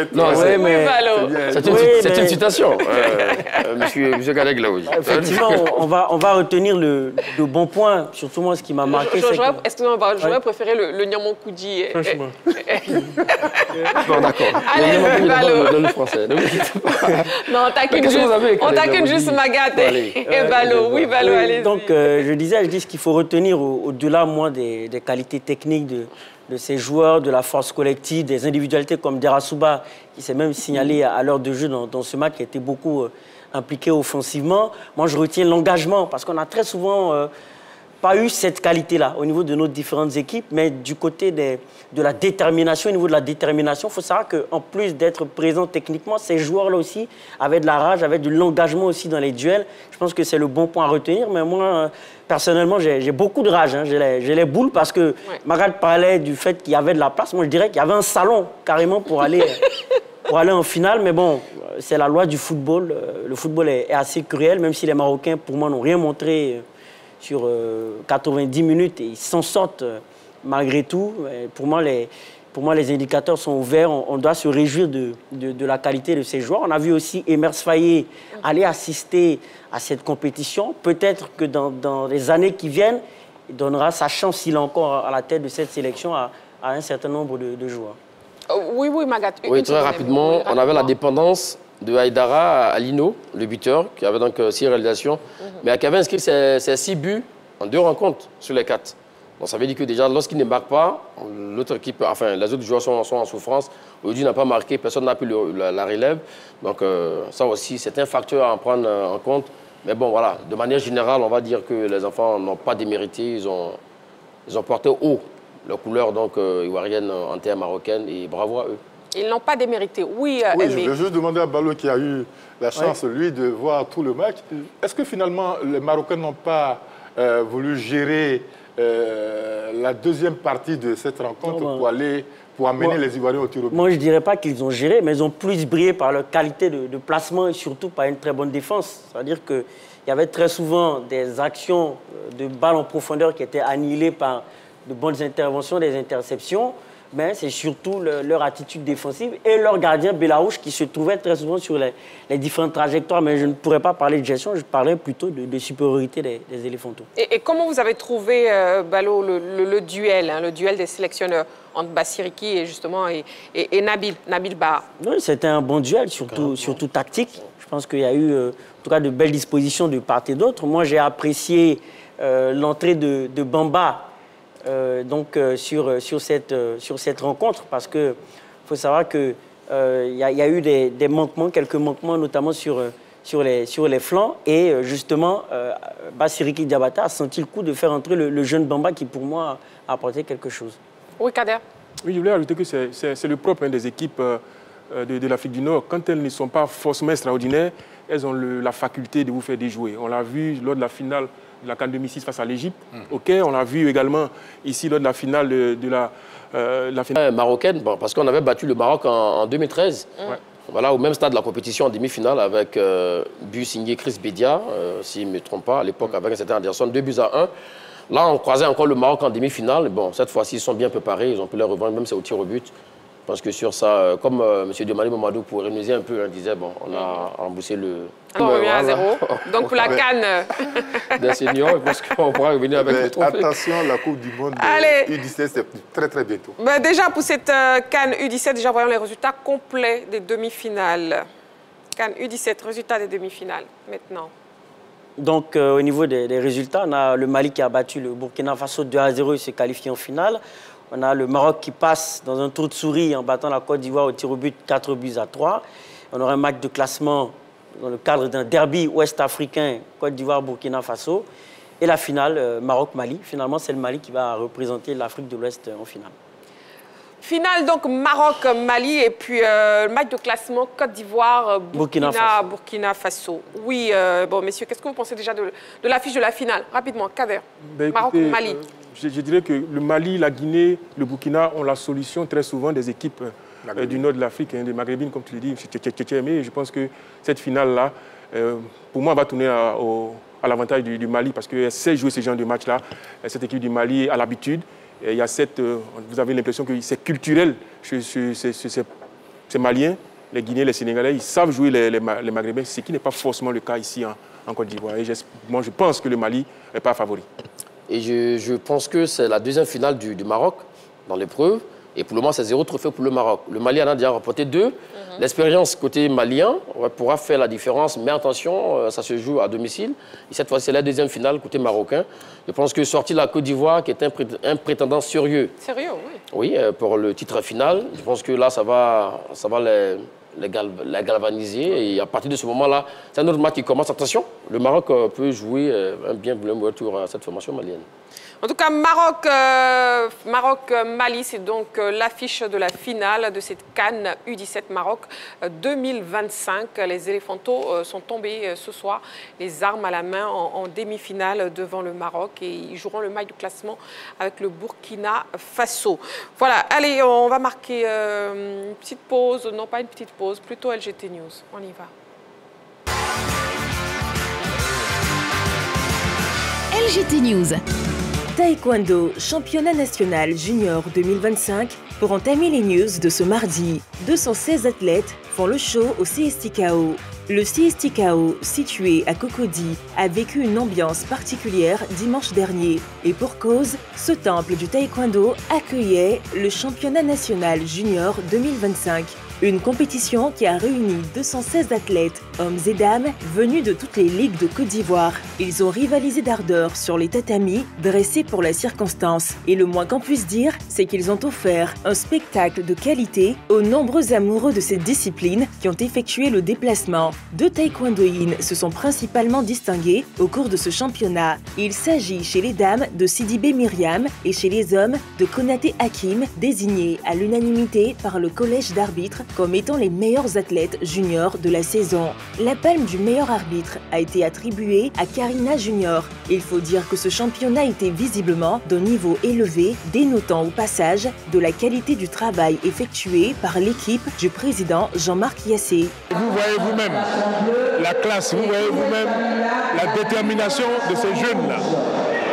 [SPEAKER 5] c'est une citation, monsieur Gadeg Laouzi.
[SPEAKER 9] Effectivement, on va retenir de bons points. Surtout moi, ce qui m'a marqué, c'est que...
[SPEAKER 1] Excusez-moi, j'aurais préféré le Nyamonkoudi.
[SPEAKER 5] Franchement. Bon, d'accord.
[SPEAKER 1] Allez, Balo.
[SPEAKER 5] Le français.
[SPEAKER 1] Non, on taquine juste Magatte et Balo. Oui, Balo, allez-y.
[SPEAKER 9] Donc, je dis ce qu'il faut retenir au-delà, moi, des qualités techniques de ces joueurs, de la force collective, des individualités comme Djerasouba, qui s'est même signalé à l'heure de jeu dans ce match, qui a été beaucoup impliqué offensivement. Moi, je retiens l'engagement, parce qu'on a très souvent pas eu cette qualité-là au niveau de nos différentes équipes, mais du côté de la détermination, au niveau de la détermination, il faut savoir qu'en plus d'être présent techniquement, ces joueurs-là aussi avaient de la rage, avaient de l'engagement aussi dans les duels. Je pense que c'est le bon point à retenir, mais moi... Personnellement, j'ai beaucoup de rage, hein. J'ai les boules parce que Magatte parlait du fait qu'il y avait de la place. Moi, je dirais qu'il y avait un salon carrément pour aller en finale. Mais bon, c'est la loi du football. Le football est assez cruel, même si les Marocains, pour moi, n'ont rien montré sur 90 minutes et ils s'en sortent malgré tout. Pour moi, les indicateurs sont ouverts. On doit se réjouir de la qualité de ces joueurs. On a vu aussi Emers Faye aller assister à cette compétition. Peut-être que dans les années qui viennent, il donnera sa chance, s'il est encore à la tête de cette sélection, à un certain nombre de joueurs.
[SPEAKER 1] Oui, Magatte.
[SPEAKER 5] Oui, très rapidement, on avait la dépendance de Aïdara à Lino, le buteur, qui avait donc 6 réalisations, mais qui avait inscrit ses 6 buts en 2 rencontres sur les 4. Donc ça veut dire que déjà, lorsqu'il ne marque pas, l'autre équipe, enfin les autres joueurs sont en souffrance. Aujourd'hui, n'a pas marqué, personne n'a pu la relève. Donc ça aussi, c'est un facteur à en prendre en compte. Mais bon, voilà, de manière générale, on va dire que les enfants n'ont pas démérité. Ils ont porté haut leur couleur donc ivoirienne en terre marocaine et bravo à eux.
[SPEAKER 1] Ils n'ont pas démérité, oui.
[SPEAKER 4] Je veux juste demander à Balo qui a eu la chance, lui, de voir tout le match. Est-ce que finalement, les Marocains n'ont pas voulu gérer la deuxième partie de cette rencontre pour amener les Ivoiriens au tir au but?
[SPEAKER 9] Moi, je ne dirais pas qu'ils ont géré, mais ils ont plus brillé par leur qualité de placement et surtout par une très bonne défense. C'est-à-dire qu'il y avait très souvent des actions de balles en profondeur qui étaient annihilées par de bonnes interventions, des interceptions. Mais c'est surtout leur attitude défensive et leur gardien Belarouche qui se trouvait très souvent sur les différentes trajectoires. Mais je ne pourrais pas parler de gestion, je parlerais plutôt de supériorité des Éléphantaux.
[SPEAKER 1] Et comment vous avez trouvé, Balo, le duel des sélectionneurs entre Bassiriki et justement et Nabil Ba?
[SPEAKER 9] Oui, c'était un bon duel, surtout tactique. Je pense qu'il y a eu en tout cas de belles dispositions de part et d'autre. Moi, j'ai apprécié l'entrée de Bamba sur cette rencontre, parce qu'il faut savoir qu'il y a eu des manquements, quelques manquements, notamment sur les flancs. Et justement, Bassiriki Diabata a senti le coup de faire entrer le jeune Bamba qui, pour moi, a apporté quelque chose.
[SPEAKER 1] Oui, Kader.
[SPEAKER 8] Oui, je voulais ajouter que c'est le propre des équipes de l'Afrique du Nord. Quand elles ne sont pas forcément extraordinaires, elles ont la faculté de vous faire déjouer. On l'a vu lors de la finale de la CAN 2006 face à l'Égypte. OK, on l'a vu également ici lors de la finale de la finale
[SPEAKER 5] marocaine, bon, parce qu'on avait battu le Maroc en 2013.
[SPEAKER 8] Ouais.
[SPEAKER 5] Voilà, au même stade de la compétition en demi-finale avec but signé Chris Bedia, si je ne me trompe pas, à l'époque avec un certain Anderson, 2-1. Là, on croisait encore le Maroc en demi-finale. Bon, cette fois-ci, ils sont bien préparés, ils ont pu leur reprendre, même c'est au tir au but. Parce que sur ça, comme M. Diomani Mamadou, pour rémunérer un peu, disait, bon, on a remboursé le...
[SPEAKER 1] On revient à 0. Donc pour la CAN...
[SPEAKER 5] des seniors, je pense qu'on pourra revenir avec le trophée.
[SPEAKER 4] Attention, la Coupe du Monde U17, c'est très très bientôt.
[SPEAKER 1] Ben déjà, pour cette CAN U17, déjà voyons les résultats complets des demi-finales. CAN U17, résultats des demi-finales, maintenant.
[SPEAKER 9] Donc, au niveau des résultats, on a le Mali qui a battu le Burkina Faso 2-0 et s'est qualifié en finale. On a le Maroc qui passe dans un tour de souris en battant la Côte d'Ivoire au tir au but 4-3. On aura un match de classement dans le cadre d'un derby ouest-africain, Côte d'Ivoire-Burkina Faso. Et la finale, Maroc-Mali. Finalement, c'est le Mali qui va représenter l'Afrique de l'Ouest en finale.
[SPEAKER 1] Finale, donc Maroc-Mali et puis match de classement Côte d'Ivoire-Burkina Faso. Oui, bon, messieurs, qu'est-ce que vous pensez déjà de l'affiche de la finale? Rapidement, Kader. Maroc-Mali.
[SPEAKER 8] Je dirais que le Mali, la Guinée, le Burkina ont la solution très souvent des équipes du nord de l'Afrique, des Maghrébines, comme tu le dis, mais je pense que cette finale-là, pour moi, va tourner à l'avantage du Mali parce qu'elle sait jouer ce genre de match-là. Cette équipe du Mali a l'habitude. Il y a vous avez l'impression que c'est culturel chez ces Maliens, les Guinéens, les Sénégalais, ils savent jouer les Maghrébins, ce qui n'est pas forcément le cas ici en Côte d'Ivoire. Et moi, je pense que le Mali n'est pas favori.
[SPEAKER 5] Et je pense que c'est la deuxième finale du Maroc dans l'épreuve. Et pour le moment, c'est 0 trophée pour le Maroc. Le Mali en a déjà remporté 2. L'expérience côté malien pourra faire la différence. Mais attention, ça se joue à domicile. Et cette fois, c'est la deuxième finale côté marocain. Je pense que sorti la Côte d'Ivoire, qui est un prétendant sérieux.
[SPEAKER 1] Sérieux,
[SPEAKER 5] Oui,
[SPEAKER 1] oui.
[SPEAKER 5] pour le titre final. Je pense que là, ça va les galvaniser. Et à partir de ce moment-là, c'est un autre match qui commence. Attention, le Maroc peut jouer un bien voulu retour à cette formation malienne.
[SPEAKER 1] En tout cas, Maroc-Mali, c'est donc l'affiche de la finale de cette CAN U17 Maroc 2025. Les éléphantaux sont tombés ce soir, les armes à la main, en demi-finale devant le Maroc. Et ils joueront le match de classement avec le Burkina Faso. Voilà, allez, on va marquer une petite pause. Non, pas une petite pause, plutôt LGT News. On y va.
[SPEAKER 2] LGT News. Taekwondo, championnat national junior 2025. Pour entamer les news de ce mardi, 216 athlètes font le show au CSTKO. Le CSTKO, situé à Cocody, a vécu une ambiance particulière dimanche dernier. Et pour cause, ce temple du taekwondo accueillait le championnat national junior 2025. Une compétition qui a réuni 216 athlètes, hommes et dames, venus de toutes les ligues de Côte d'Ivoire. Ils ont rivalisé d'ardeur sur les tatamis dressés pour la circonstance. Et le moins qu'on puisse dire, c'est qu'ils ont offert un spectacle de qualité aux nombreux amoureux de cette discipline qui ont effectué le déplacement. Deux taekwondoïnes se sont principalement distingués au cours de ce championnat. Il s'agit chez les dames de Sidibé Myriam et chez les hommes de Konaté Hakim, désignés à l'unanimité par le collège d'arbitres comme étant les meilleurs athlètes juniors de la saison. La palme du meilleur arbitre a été attribuée à Karina Junior. Il faut dire que ce championnat était visiblement d'un niveau élevé, dénotant au passage de la qualité du travail effectué par l'équipe du président Jean-Marc Yassé.
[SPEAKER 12] Vous voyez vous-même la classe, vous voyez vous-même la détermination de ces jeunes-là.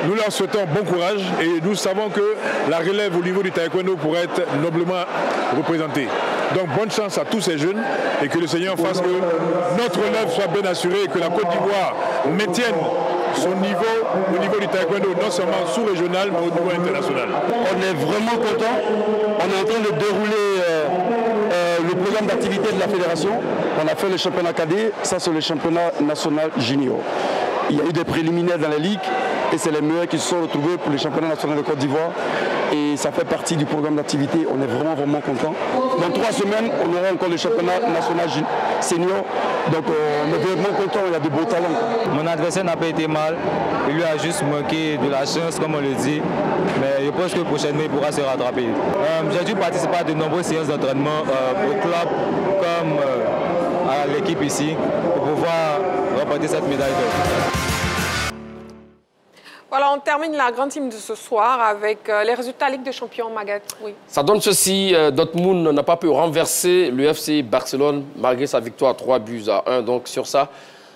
[SPEAKER 12] Nous leur souhaitons bon courage et nous savons que la relève au niveau du taekwondo pourrait être noblement représentée. Donc bonne chance à tous ces jeunes et que le Seigneur fasse que notre relève soit bien assurée et que la Côte d'Ivoire maintienne son niveau au niveau du taekwondo, non seulement sous-régional, mais au niveau international.
[SPEAKER 13] On est vraiment content. On est en train de dérouler le programme d'activité de la fédération. On a fait le championnat cadet, ça c'est le championnat national junior. Il y a eu des préliminaires dans la ligue. et c'est les meilleurs qui se sont retrouvés pour les championnats nationaux de Côte d'Ivoire. Et ça fait partie du programme d'activité. On est vraiment contents. Dans 3 semaines, on aura encore le championnat national senior. Donc on est vraiment contents, il y a de beaux talents.
[SPEAKER 15] Mon adversaire n'a pas été mal. Il lui a juste manqué de la chance, comme on le dit. Mais je pense que prochainement, il pourra se rattraper. J'ai dû participer à de nombreuses séances d'entraînement au club comme à l'équipe ici pour pouvoir remporter cette médaille d'or.
[SPEAKER 1] Voilà, on termine la grande team de ce soir avec les résultats Ligue des Champions, Maguette. Oui.
[SPEAKER 5] Ça donne ceci, Dortmund n'a pas pu renverser le FC Barcelone malgré sa victoire 3-1. Donc sur ça,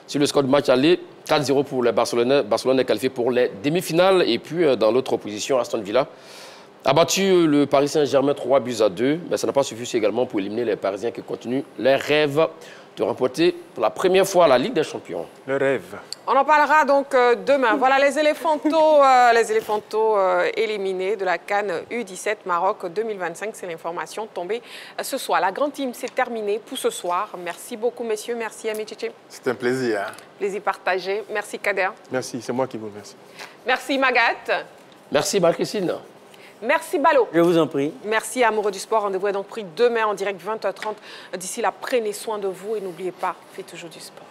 [SPEAKER 5] sur le score du match aller, 4-0 pour les Barcelonais. Barcelone est qualifié pour les demi-finales. Et puis dans l'autre opposition, Aston Villa a battu le Paris Saint-Germain 3-2. Mais ça n'a pas suffi également pour éliminer les Parisiens qui continuent les rêves de remporter pour la première fois la Ligue des Champions.
[SPEAKER 8] Le rêve.
[SPEAKER 1] On en parlera donc demain. Voilà les éléphantos, éliminés de la CAN U17 Maroc 2025. C'est l'information tombée ce soir. La grande team, c'est terminé pour ce soir. Merci beaucoup, messieurs. Merci, Ami Tchétché.
[SPEAKER 4] C'est un plaisir. Hein?
[SPEAKER 1] Plaisir partagé. Merci, Kader.
[SPEAKER 8] Merci, c'est moi qui vous remercie.
[SPEAKER 1] Merci, Maguette.
[SPEAKER 5] Merci, Marie-Christine.
[SPEAKER 1] Merci, Balo.
[SPEAKER 9] Je vous en prie.
[SPEAKER 1] Merci, amoureux du sport. Rendez-vous est donc pris demain en direct 20h30. D'ici là, prenez soin de vous et n'oubliez pas, faites toujours du sport.